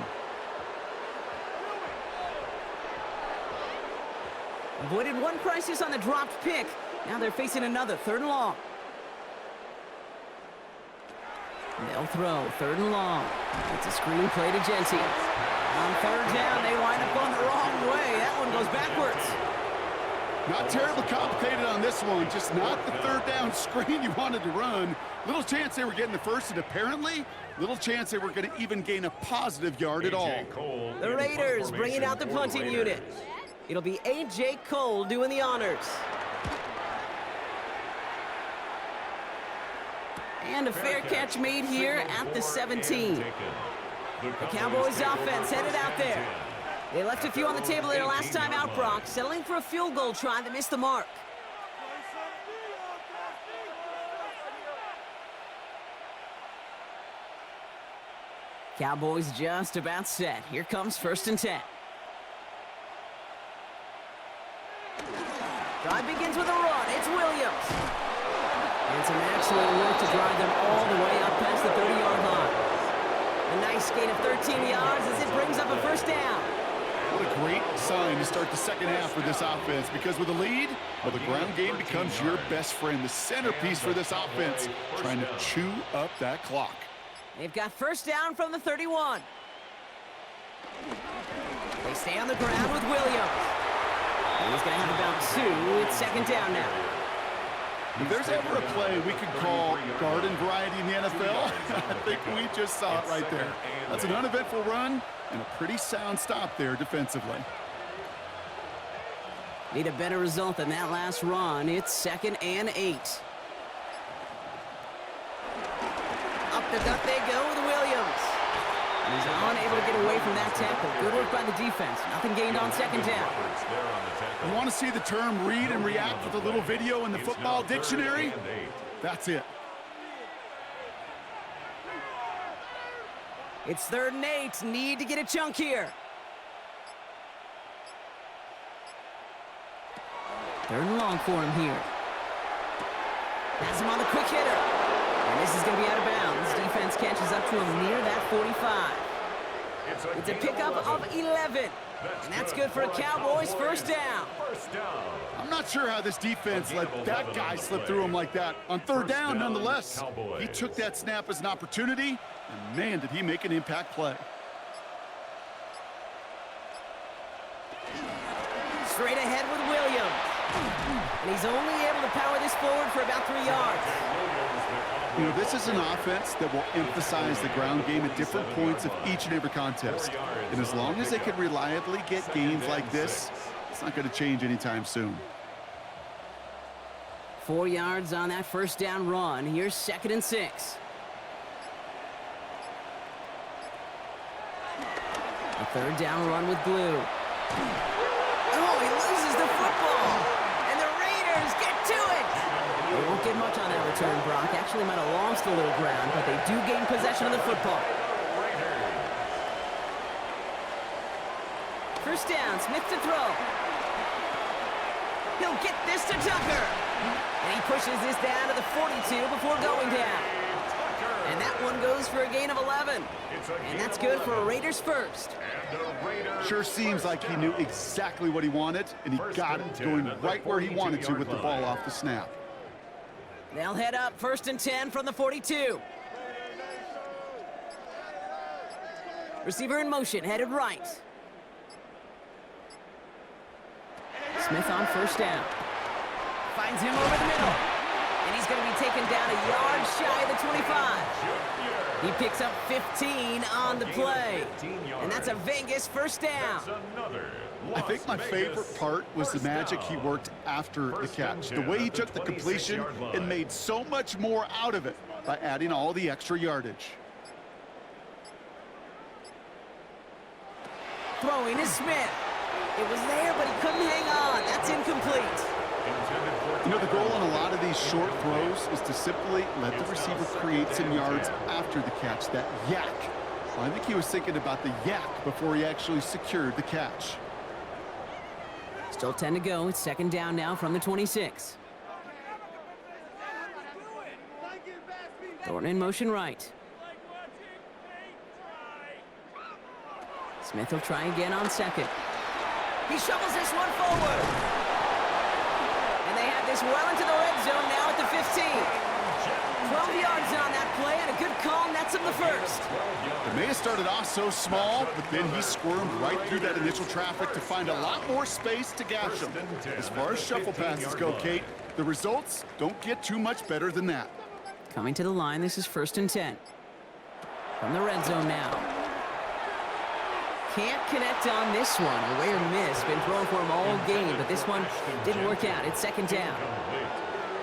Avoided one crisis on the dropped pick. Now they're facing another 3rd and long. They'll throw, 3rd and long. It's a screen play to Genty. On 3rd down, they wind up on the wrong way. That one goes backwards. Not terribly complicated on this one, just not the 3rd down screen you wanted to run. Little chance they were getting the first, and apparently, little chance they were going to even gain a positive yard at all. The Raiders bringing out the punting unit. It'll be A.J. Cole doing the honors. And a fair catch made here at the 17. The Cowboys offense headed out there. They left a few on the table their last time out, Brock, settling for a field goal try that missed the mark. Cowboys just about set. Here comes 1st and 10. Drive begins with a run. It's Williams. And some excellent work to drive them all the way up past the 30-yard line. A nice gain of 13 yards as it brings up a 1st down. What a great sign to start the second half for this offense, because with a lead, well, the ground game becomes your best friend, the centerpiece for this offense, trying to chew up that clock. They've got 1st down from the 31. They stay on the ground with Williams. And he's going to have about 2. It's 2nd down now. If there's ever a play we could call garden variety in the NFL, I think we just saw it right there. That's an uneventful run and a pretty sound stop there defensively. Need a better result than that last run. It's 2nd and 8. Up the gut they go with Williams. And he's unable to get away from that tackle. Good work by the defense. Nothing gained on 2nd down. You want to see the term read and react with a little video in the football dictionary? That's it. It's 3rd and 8. Need to get a chunk here. 3rd and long for him here. Has him on the quick hitter. And this is going to be out of bounds. Defense catches up to him near that 45. It's a pickup of 11. And that's good for a Cowboys 1st down. I'm not sure how this defense let that guy slip through him like that. On 3rd down, nonetheless, he took that snap as an opportunity, and man, did he make an impact play. Straight ahead with Williams. And he's only able to power this forward for about 3 yards. You know, this is an offense that will emphasize the ground game at different points of each and every contest. And as long as they can reliably get gains like this, it's not going to change anytime soon. 4 yards on that 1st down run. Here's 2nd and 6. A 3rd down run with Blue. Oh, he loses the football. And the Raiders get to it. They won't get much on that return, Brock. Actually might have lost a little ground, but they do gain possession of the football. 1st down, Smith to throw. He'll get this to Tucker. And he pushes this down to the 42 before going down. And that one goes for a gain of 11. And that's good for a Raiders 1st. Sure seems like he knew exactly what he wanted, and he got it going right where he wanted to with the ball off the snap. They'll head up 1st and 10 from the 42. Receiver in motion, headed right. Smith on 1st down. Finds him over the middle. And he's going to be taken down a yard shy of the 25. He picks up 15 on the play. And that's a Vegas 1st down. I think my favorite part was the magic he worked after the catch. The way he took the completion and made so much more out of it by adding all the extra yardage. Throwing is Smith. It was there, but he couldn't hang on. That's incomplete. You know, the goal on a lot of these short throws is to simply let the receiver create some yards after the catch, that yak. Well, I think he was thinking about the yak before he actually secured the catch. Still 10 to go. It's 2nd down now from the 26. Thornton in motion right. Smith will try again on 2nd. He shovels this one forward. And they have this well into the red zone now at the 15. 12 yards on that play and a good call now It may have started off so small, but then he squirmed right through that initial traffic to find a lot more space to gash him. As far as shuffle passes go, Kate, the results don't get too much better than that. Coming to the line, this is 1st and 10. From the red zone now. Can't connect on this one. Away or miss. Been thrown for him all game, but this one didn't work out. It's 2nd down.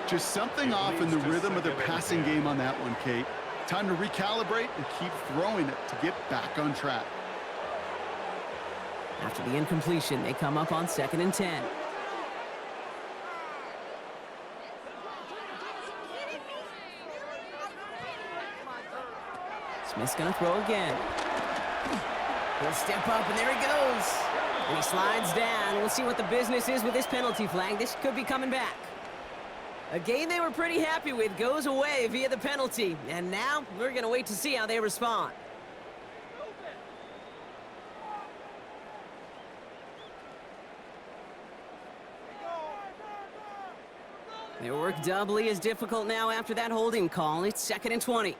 Just something off in the rhythm of their passing game on that one, Kate. Time to recalibrate and keep throwing it to get back on track. After the incompletion, they come up on 2nd and 10. Smith's gonna throw again. He'll step up, and there he goes. And he slides down. We'll see what the business is with this penalty flag. This could be coming back. A game they were pretty happy with goes away via the penalty. And now we're gonna wait to see how they respond. Their work doubly is difficult now after that holding call. It's 2nd and 20.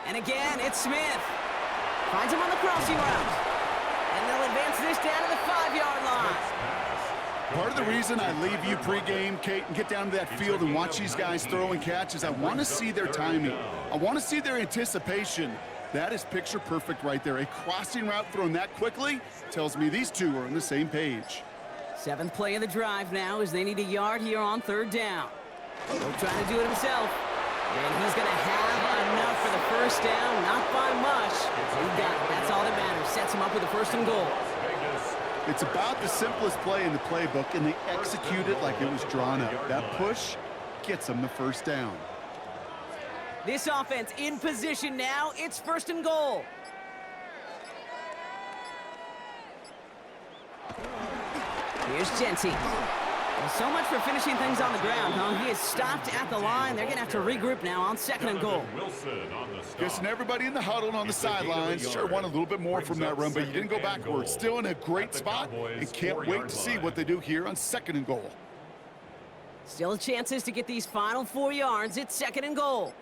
And again, it's Smith. Finds him on the crossing route. And they'll advance this down to the 5-yard line. Part of the reason I leave you pregame, Kate, and get down to that field and watch these guys throw and catch is I want to see their timing. I want to see their anticipation. That is picture perfect right there. A crossing route thrown that quickly tells me these two are on the same page. 7th play of the drive now as they need a yard here on 3rd down. He'll try to do it himself. And he's going to have enough for the 1st down, not by much. He got it. That's all that matters. Sets him up with a 1st and goal. It's about the simplest play in the playbook, and they execute it like it was drawn up. That push gets them the 1st down. This offense in position now. It's 1st and goal. Here's Genty. Well, so much for finishing things on the ground, huh? He is stopped at the line. They're going to have to regroup now on 2nd and goal. Guessing everybody in the huddle on the sidelines sure want a little bit more from that run, but you didn't go backwards. Still in a great spot, and can't wait to see what they do here on 2nd and goal. Still chances to get these final 4 yards. It's 2nd and goal.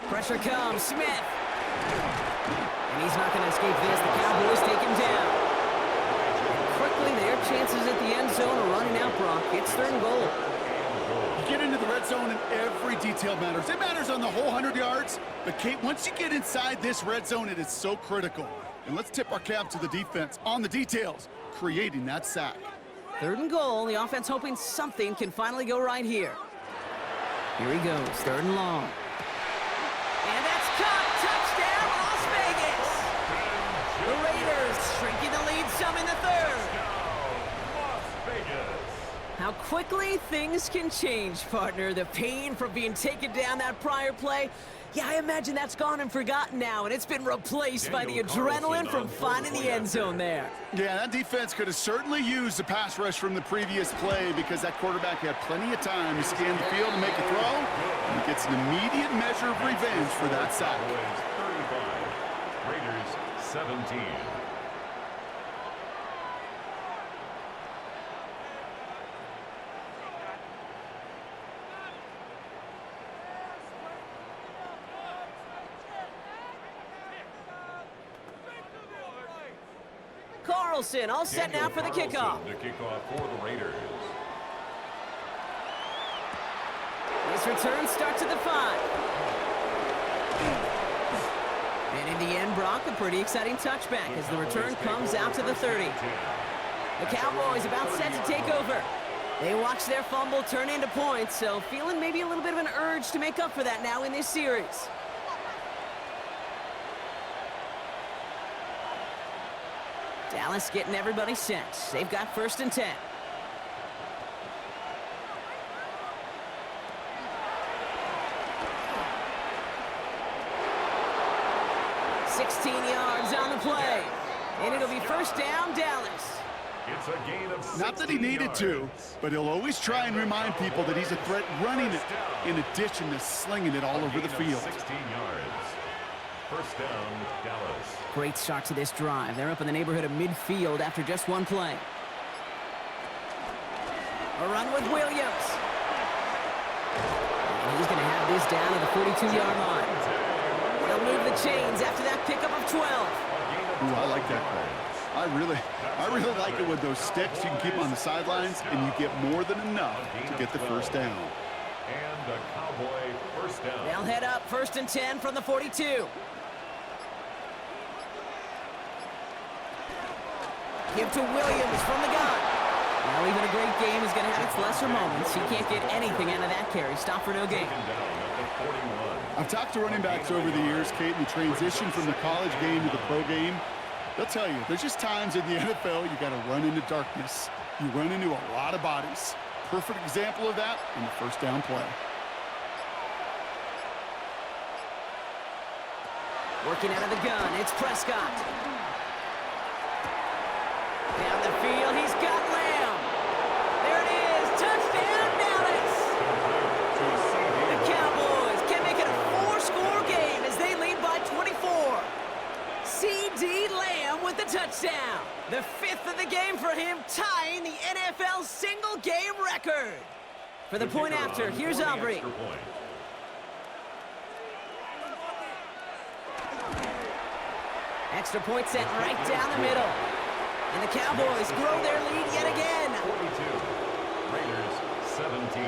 Pressure comes. Smith. And he's not going to escape this. The Cowboys take him down. Quickly, their chances at the end zone are running out, Brock. It's 3rd and goal. You get into the red zone and every detail matters. It matters on the whole 100 yards. But, Kate, once you get inside this red zone, it is so critical. And let's tip our cap to the defense on the details, creating that sack. 3rd and goal. The offense hoping something can finally go right here. Here he goes. 3rd and long. And that's caught. Touchdown, Las Vegas. The Raiders shrinking the lead some in the 3rd. How quickly things can change, partner. The pain from being taken down that prior play, yeah, I imagine that's gone and forgotten now, and it's been replaced by the adrenaline from finding the end zone there. Yeah, that defense could have certainly used the pass rush from the previous play because that quarterback had plenty of time to scan the field and make a throw, and he gets an immediate measure of revenge for that sack. 35, Raiders 17. Carlson all set now for the kickoff. The kickoff for the Raiders. This return starts at the 5. And in the end, Brock, a pretty exciting touchback as the return comes out to the 30. The Cowboys about set to take over. They watch their fumble turn into points, so feeling maybe a little bit of an urge to make up for that now in this series. Dallas getting everybody set. They've got 1st and 10. yards on the play. And it'll be 1st down, Dallas. It's a gain of 16 Not that he needed yards. to, but he'll always try and remind people that he's a threat running it, in addition to slinging it all over the field. 16 yards. 1st down, Dallas. Great start to this drive. They're up in the neighborhood of midfield after just one play. A run with Williams. And he's going to have It is down to the 42-yard line. They'll move the chains after that pickup of 12. Ooh, I like that play. I really like it with those sticks you can keep on the sidelines, and you get more than enough to get the first down. And a Cowboy first down. They'll head up 1st and 10 from the 42. Give to Williams from the gun. Now even a great game is going to have its lesser moments. He can't get anything out of that carry. Stop for no gain. I've talked to running backs over the years, Kate, in the transition from the college game to the pro game. They'll tell you, there's just times in the NFL you got to run into darkness. You run into a lot of bodies. Perfect example of that in the first down play. Working out of the gun, it's Prescott. Down the field, he's got Lamb. There it is, touchdown Dallas. The Cowboys can make it a 4-score game as they lead by 24. C.D. Lamb with the touchdown. The 5th of the game for him, tying the NFL single-game record. For the point after, here's Aubrey. Extra point set right down the middle. And the Cowboys grow their lead yet again. 42. Raiders 17.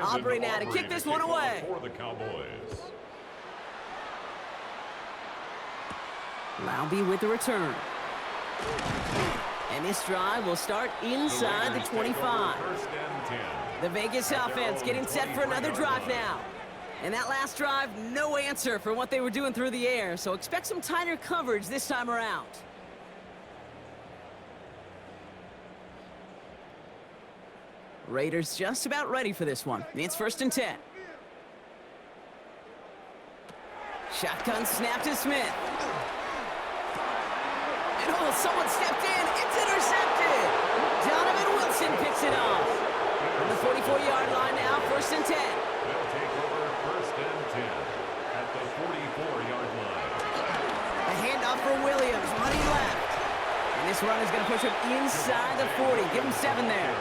Aubrey now to kick this one away. For the Cowboys. Laube with the return. And this drive will start inside the 25. First and 10. The Vegas offense getting set for another drive now. And that last drive, no answer for what they were doing through the air, so expect some tighter coverage this time around. Raiders just about ready for this one. It's 1st and 10. Shotgun snap to Smith. And oh, someone stepped in. It's intercepted. Donovan Wilson picks it off. From the 44-yard line now, 1st and 10. They'll take over 1st and 10 at the 44-yard line. A handoff for Williams, running left. And this run is going to push him inside the 40. Give him 7 there.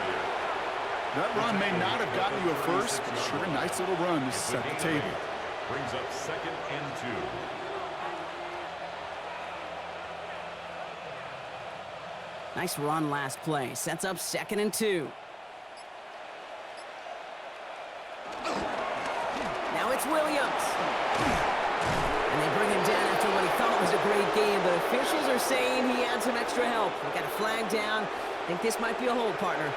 That run may not have gotten you a first, but sure a nice little run to set the table. Brings up 2nd and 2. Nice run last play. Sets up 2nd and 2. Now it's Williams. And they bring him down after what he thought was a great game, but officials are saying he had some extra help. They got a flag down. I think this might be a hold, partner.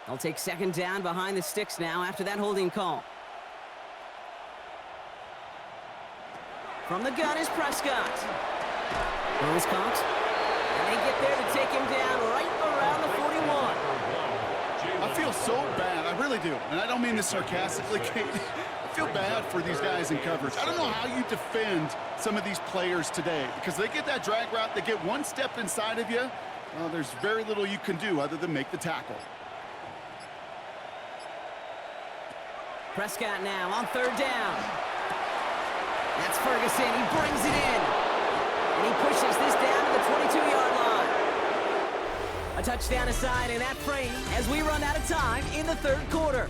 They'll take 2nd down behind the sticks now after that holding call. From the gun is Prescott. Throws caught. And they get there to take him down right around the 41. I feel so bad. I really do. And I don't mean this sarcastically, Kate. I feel bad for these guys in coverage. I don't know how you defend some of these players today because they get that drag route, they get one step inside of you. Well, there's very little you can do other than make the tackle. Prescott now on 3rd down. That's Ferguson. He brings it in. And he pushes this down to the 22-yard line. A touchdown aside in that frame as we run out of time in the 3rd quarter.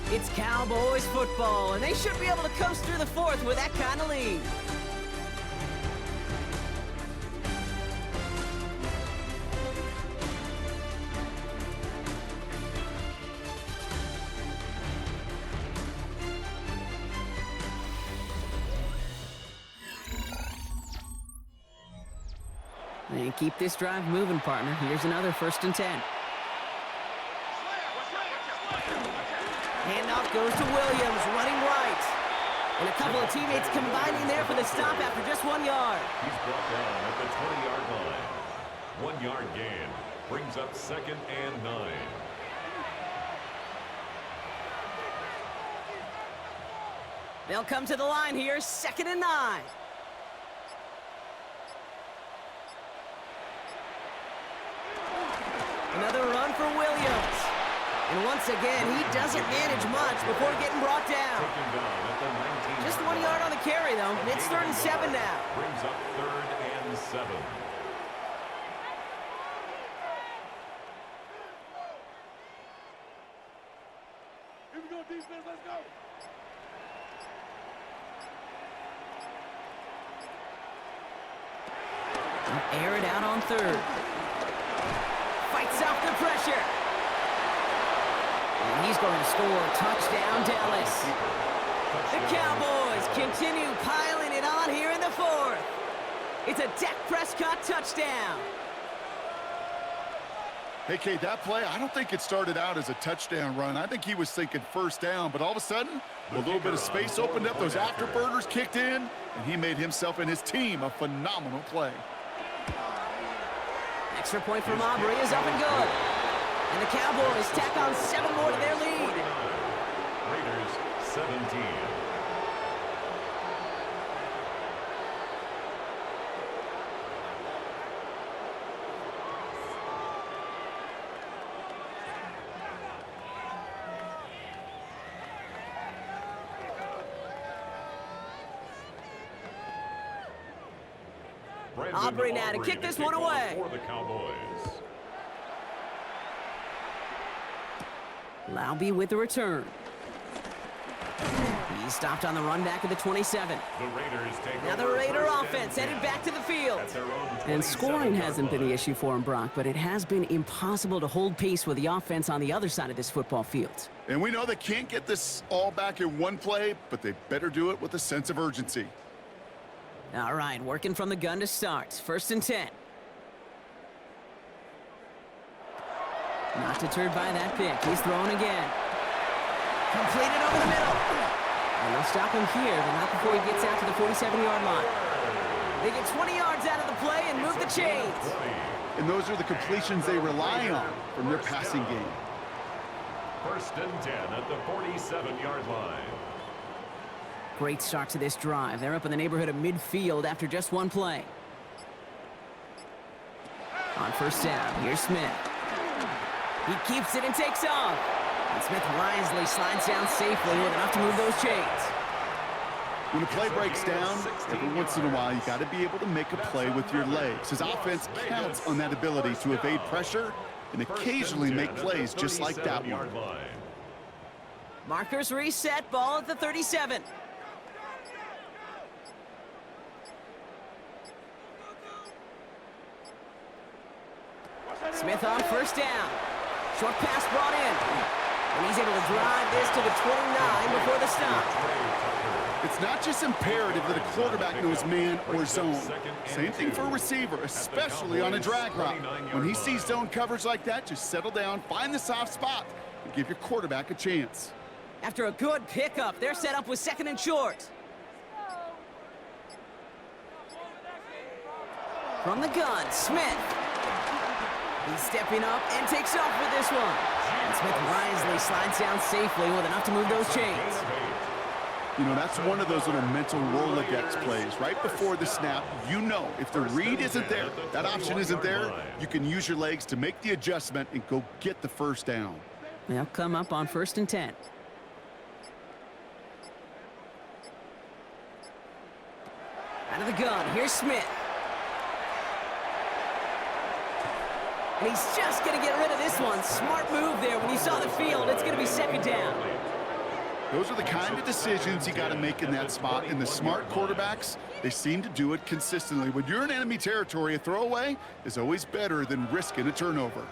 It's Cowboys football, and they should be able to coast through the 4th with that kind of lead. And keep this drive moving, partner. Here's another 1st and 10. Handoff goes to Williams, running right. And a couple of teammates combining there for the stop after just 1 yard. He's brought down at the 20-yard line. 1 yard gain brings up 2nd and 9. They'll come to the line here, 2nd and 9. Another run for Williams. And once again, he doesn't manage much before getting brought down. Just 1 yard on the carry, though. It's 3rd and 7 now. Brings up 3rd and 7. Here we go, defense, let's go. Air it out on 3rd. Fights off the pressure. And he's going to score. Touchdown, Dallas. The Cowboys continue piling it on here in the 4th. It's a Dak Prescott touchdown. Hey, Kate, that play, I don't think it started out as a touchdown run. I think he was thinking first down, but all of a sudden, a little bit of space opened up, those afterburners kicked in, and he made himself and his team a phenomenal play. Extra point from Aubrey is up and good. And the Cowboys tack on 7 more to their lead. Raiders 17. Aubrey now to kick this one away. For the Cowboys. Laube with the return. He's stopped on the run back of the 27. The Raiders take Now the over Raider 1st offense and headed back to the field. at their own And scoring 27-yard hasn't been the line. issue for him, Brock, but it has been impossible to hold pace with the offense on the other side of this football field. And we know they can't get this all back in one play, but they better do it with a sense of urgency. All right, working from the gun to start. 1st and 10. Not deterred by that pick. He's throwing again. Completed over the middle. And they'll stop him here, but not before he gets out to the 47-yard line. They get 20 yards out of the play and move the chains. And those are the completions they rely on from their passing game. 1st and 10 at the 47-yard line. Great start to this drive. They're up in the neighborhood of midfield after just one play. On 1st down, here's Smith. He keeps it and takes off. And Smith wisely slides down safely with enough to move those chains. When a play breaks down, every once in a while, you got to be able to make a play with your legs. His offense counts on that ability to evade pressure and occasionally make plays just like that one. Markers reset, ball at the 37. Smith on 1st down. Short pass brought in. And he's able to drive this to the 29 before the stop. It's not just imperative that a quarterback knows man or zone. Same thing for a receiver, especially on a drag route. When he sees zone coverage like that, just settle down, find the soft spot, and give your quarterback a chance. After a good pickup, they're set up with 2nd and short. From the gun, Smith. He's stepping up and takes off with this one. And Smith wisely slides down safely with enough to move those chains. You know, that's one of those little mental Rolodex plays. Right before the snap, you know if the read isn't there, that option isn't there, you can use your legs to make the adjustment and go get the 1st down. They'll come up on 1st and 10. Out of the gun, here's Smith. And he's just going to get rid of this one. Smart move there when you saw the field. It's going to be 2nd down. Those are the kind of decisions you got to make in that spot. And the smart quarterbacks, they seem to do it consistently. When you're in enemy territory, a throwaway is always better than risking a turnover.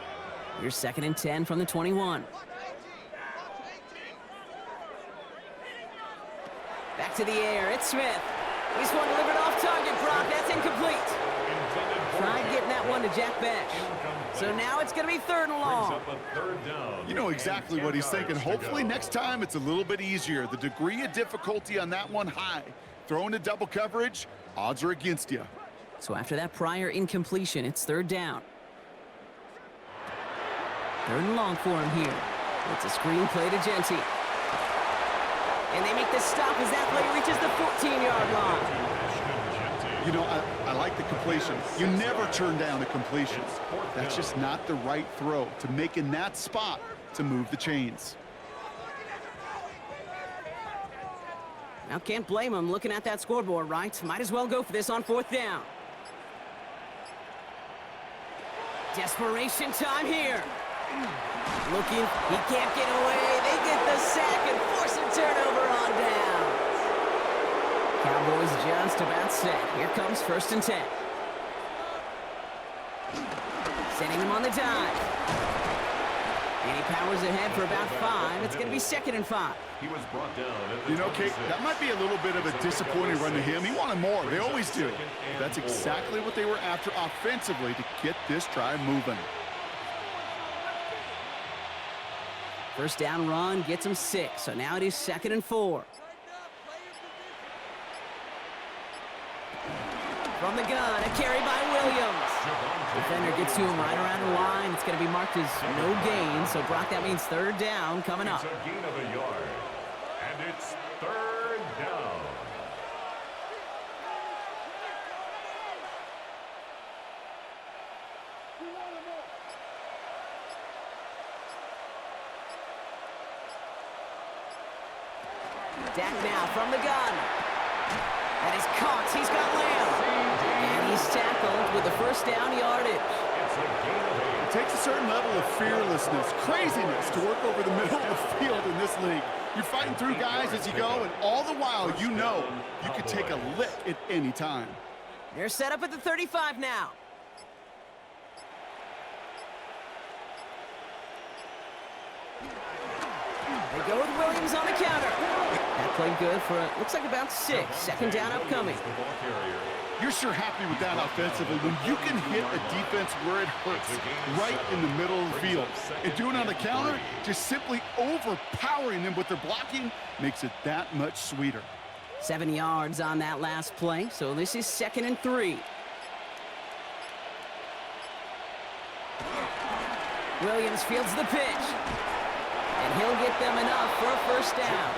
Here's 2nd and 10 from the 21. Back to the air. It's Smith. This one delivered off target, Brock. That's incomplete. Tried getting that one to Jack Besh. So now it's going to be 3rd and long. You know exactly what he's thinking. Hopefully next time it's a little bit easier. The degree of difficulty on that one high. Throwing to double coverage, odds are against you. So after that prior incompletion, it's 3rd down. 3rd and long for him here. It's a screen play to Genty. And they make the stop as that play reaches the 14-yard line. You know, I like the completion. You never turn down a completion. That's just not the right throw to make in that spot to move the chains. Now, can't blame him looking at that scoreboard, right? Might as well go for this on 4th down. Desperation time here. Looking, he can't get away. They get the sack and force a turnover on down. Cowboys just about set. Here comes 1st and 10. Sending them on the dive. And he powers ahead for about 5. It's going to be 2nd and 5. He was brought down at the You know, Kate, that might be a little bit of a disappointing run to him. He wanted more. They always do. That's exactly what they were after offensively to get this drive moving. 1st down run gets him 6. So now it is 2nd and 4. From the gun, a carry by Williams. Defender gets to him right around the line. It's going to be marked as no gain. So, Brock, that means 3rd down coming up. It's a gain of a yard. And it's 3rd down. Dak now from the gun. And he's caught. He's got Lamb. And he's tackled with the 1st down yardage. It's a gain of 8. It takes a certain level of fearlessness, craziness to work over the middle of the field in this league. You're fighting through guys as you go, and all the while you know you could take a lick at any time. They're set up at the 35 now. They go with Williams on the counter. That played good for, looks like about 6. 2nd down upcoming. You're sure happy with that offensively when you can hit a defense where it hurts, right in the middle of the field. And doing it on the counter, just simply overpowering them with their blocking, makes it that much sweeter. 7 yards on that last play, so this is 2nd and 3. Williams fields the pitch. And he'll get them enough for a 1st down.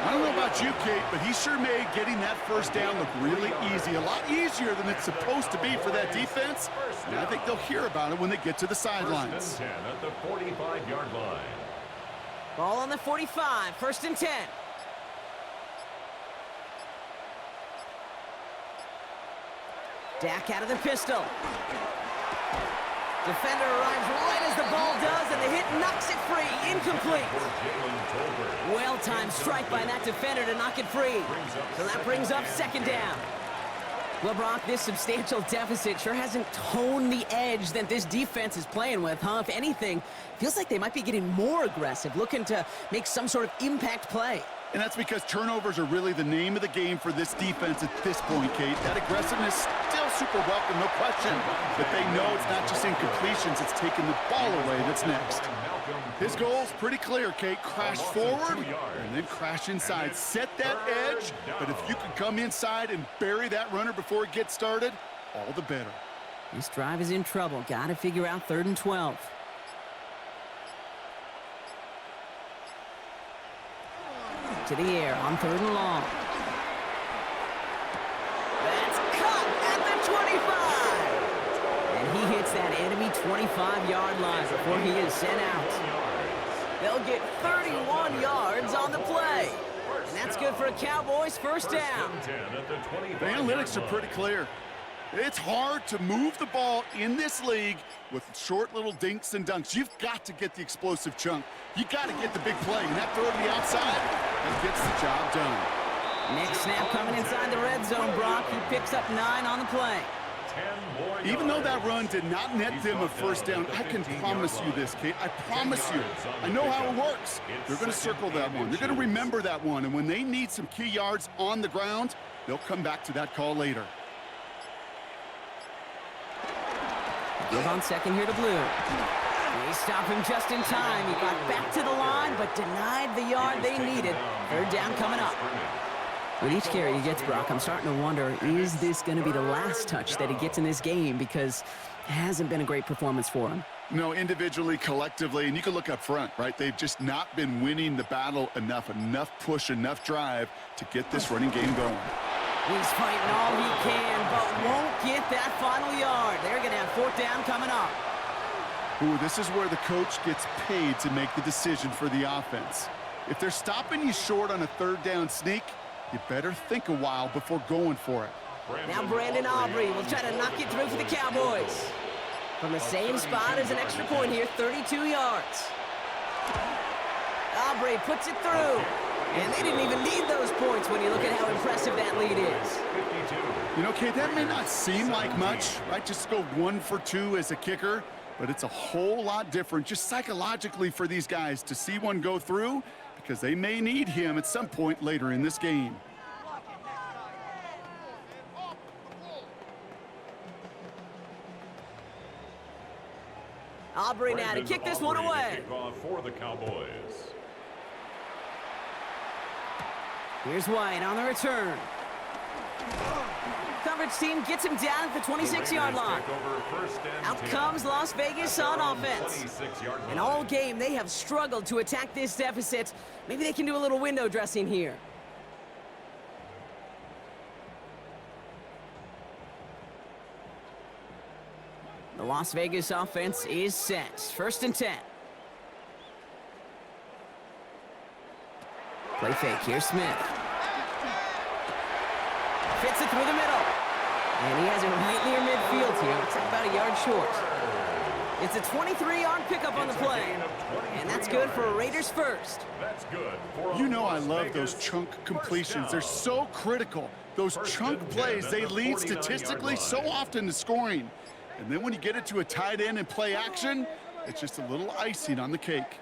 I don't know about you, Kate, but he sure made getting that 1st down look really easy. A lot easier than it's supposed to be for that defense. And I think they'll hear about it when they get to the sidelines. 1st and 10 at the 45-yard line. Ball on the 45, 1st and 10. Dak out of the pistol. Defender arrives right as the ball does, and the hit knocks it free. Incomplete. Well-timed strike by that defender to knock it free. So that brings up 2nd down. Well, Brock, this substantial deficit sure hasn't toned the edge that this defense is playing with, huh? If anything, feels like they might be getting more aggressive, looking to make some sort of impact play. And that's because turnovers are really the name of the game for this defense at this point, Kate. That aggressiveness still super welcome, no question. But they know it's not just incompletions, it's taking the ball away that's next. His goal's pretty clear, Kate. Crash forward and then crash inside. Set that edge, but if you can come inside and bury that runner before it gets started, all the better. This drive is in trouble. Got to figure out 3rd and 12. To the air on 3rd and long. That's caught at the 25. And he hits that enemy 25-yard line before he is sent out. They'll get 31 yards on the play. And that's good for a Cowboys 1st down. The analytics are pretty clear. It's hard to move the ball in this league with short little dinks and dunks. You've got to get the explosive chunk. You got to get the big play. And that throw to the outside, that gets the job done. Next snap coming inside the red zone, Brock. He picks up 9 on the play. Even though that run did not net them a 1st down, I can promise you this, Kate. I promise you. I know how it works. They're going to circle that one. They're going to remember that one. And when they need some key yards on the ground, they'll come back to that call later. Goes on 2nd here to Blue. They stop him just in time. He got back to the line, but denied the yard they needed. 3rd down coming up. With each carry he gets, Brock, I'm starting to wonder, is this going to be the last touch that he gets in this game? Because it hasn't been a great performance for him. No, individually, collectively, and you can look up front, right? They've just not been winning the battle enough push, enough drive to get this running game going. He's fighting all he can, but won't get that final yard. They're going to have 4th down coming up. Ooh, this is where the coach gets paid to make the decision for the offense. If they're stopping you short on a 3rd down sneak, you better think a while before going for it. Now Brandon Aubrey will try to knock it through for the Cowboys. From the same spot as an extra point here, 32 yards. Aubrey puts it through. And they didn't even need those points when you look at how impressive that lead is. You know, Kate, that may not seem like much, right? Just go 1 for 2 as a kicker, but it's a whole lot different just psychologically for these guys to see one go through because they may need him at some point later in this game. Aubrey now to kick this one away. For the Cowboys. Here's White on the return. Coverage team gets him down at the 26-yard line. Out comes Las Vegas on offense. And all game, they have struggled to attack this deficit. Maybe they can do a little window dressing here. The Las Vegas offense is set. 1st and 10. Play fake. Here's Smith. Fits it through the middle. And he has it right near midfield here. Looks like about a yard short. It's a 23-yard pickup on the play. And that's good for a Raiders first. That's good. You know I love those chunk completions. They're so critical. Those chunk plays, they lead statistically so often to scoring. And then when you get it to a tight end and play action, it's just a little icing on the cake.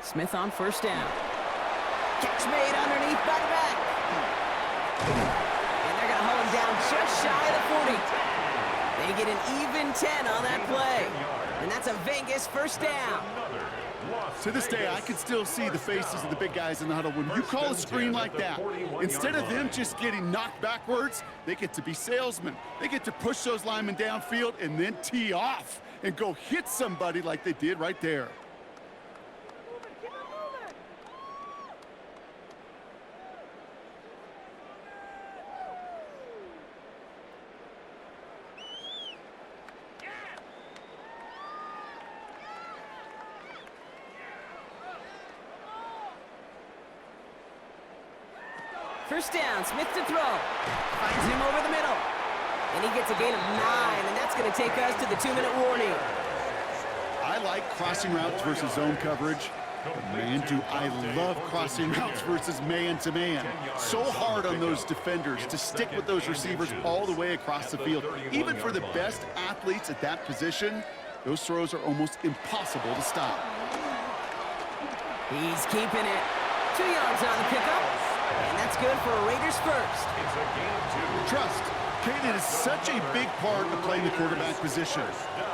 Smith on 1st down. Catch made underneath by the back. And they're going to hold him down just shy of the 40. They get an even 10 on that play. And that's a Vegas 1st down. To this day, I can still see the faces of the big guys in the huddle. When you call a screen like that, instead of them just getting knocked backwards, they get to be salesmen. They get to push those linemen downfield and then tee off and go hit somebody like they did right there. First down, Smith to throw. Finds him over the middle. And he gets a gain of 9, and that's going to take us to the 2-minute warning. I like crossing routes versus zone coverage. But man, do I love crossing routes versus man-to-man. So hard on those defenders to stick with those receivers all the way across the field. Even for the best athletes at that position, those throws are almost impossible to stop. He's keeping it. 2 yards on the pickup. And that's good for a Raiders first. It's a gain of 2. Trust. Kate, it is such a big part of playing the quarterback position.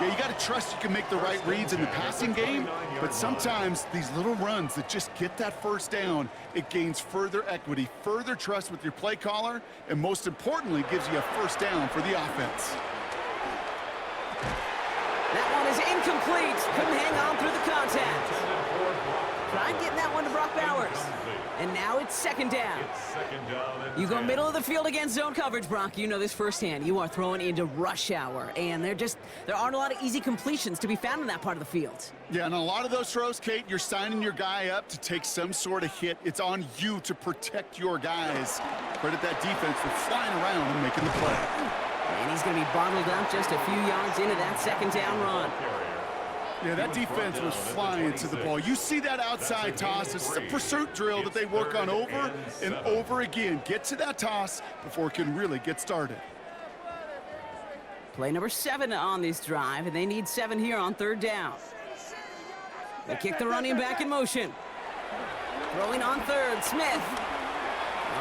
Yeah, you got to trust you can make the right reads in the passing game, but sometimes these little runs that just get that first down, it gains further equity, further trust with your play caller, and most importantly, gives you a first down for the offense. That one is incomplete. Couldn't hang on through the contact. Tried getting that one to Brock Bowers. And now it's 2nd down. You go middle of the field against zone coverage, Brock. You know this firsthand. You are throwing into rush hour, and there aren't a lot of easy completions to be found in that part of the field. Yeah, and a lot of those throws, Kate, you're signing your guy up to take some sort of hit. It's on you to protect your guys. Credit that defense for flying around and making the play. And he's going to be bottled up just a few yards into that 2nd down run. Yeah, that defense was flying to the ball. You see that outside toss. It's a pursuit drill that they work on over and over again. Get to that toss before it can really get started. Play number 7 on this drive, and they need 7 here on 3rd down. They kick the running back in motion. Throwing on 3rd, Smith.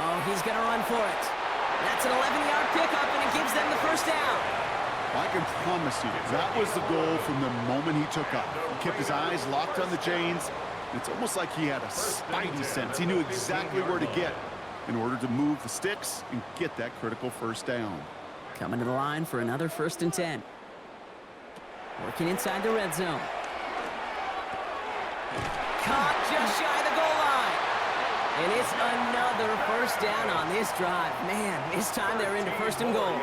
Oh, he's going to run for it. That's an 11-yard pickup, and it gives them the first down. I can promise you, that was the goal from the moment he took off. He kept his eyes locked on the chains. It's almost like he had a spidey sense. He knew exactly where to get in order to move the sticks and get that critical first down. Coming to the line for another 1st and 10. Working inside the red zone. Caught just shy of the goal line. And it's another first down on this drive. Man, this time they're into first and goal.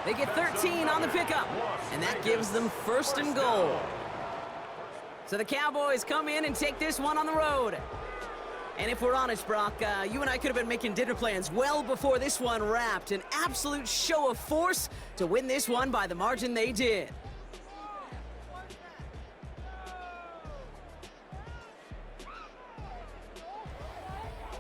They get 13 on the pickup, and that gives them first and goal. So the Cowboys come in and take this one on the road. And if we're honest, Brock, you and I could have been making dinner plans well before this one wrapped. An absolute show of force to win this one by the margin they did.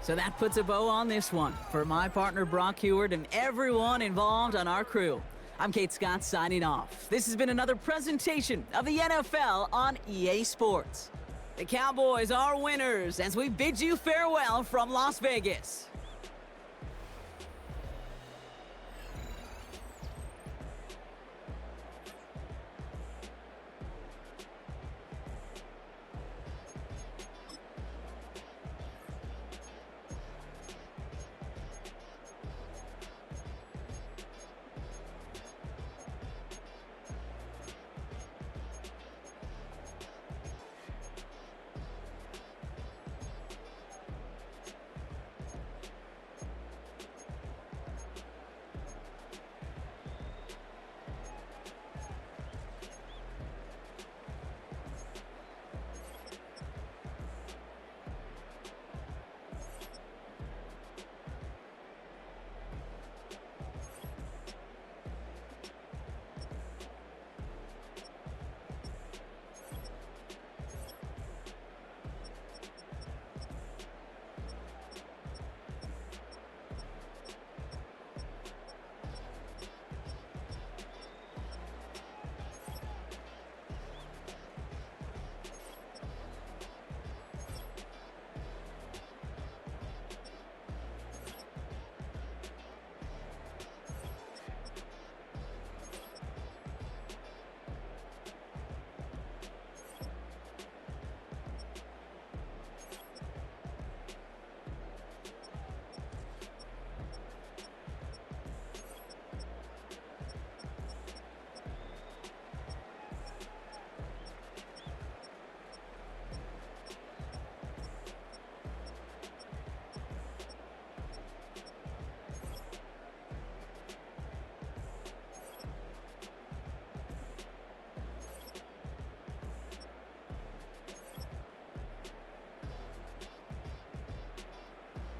So that puts a bow on this one. For my partner, Brock Heward, and everyone involved on our crew, I'm Kate Scott signing off. This has been another presentation of the NFL on EA Sports. The Cowboys are winners as we bid you farewell from Las Vegas.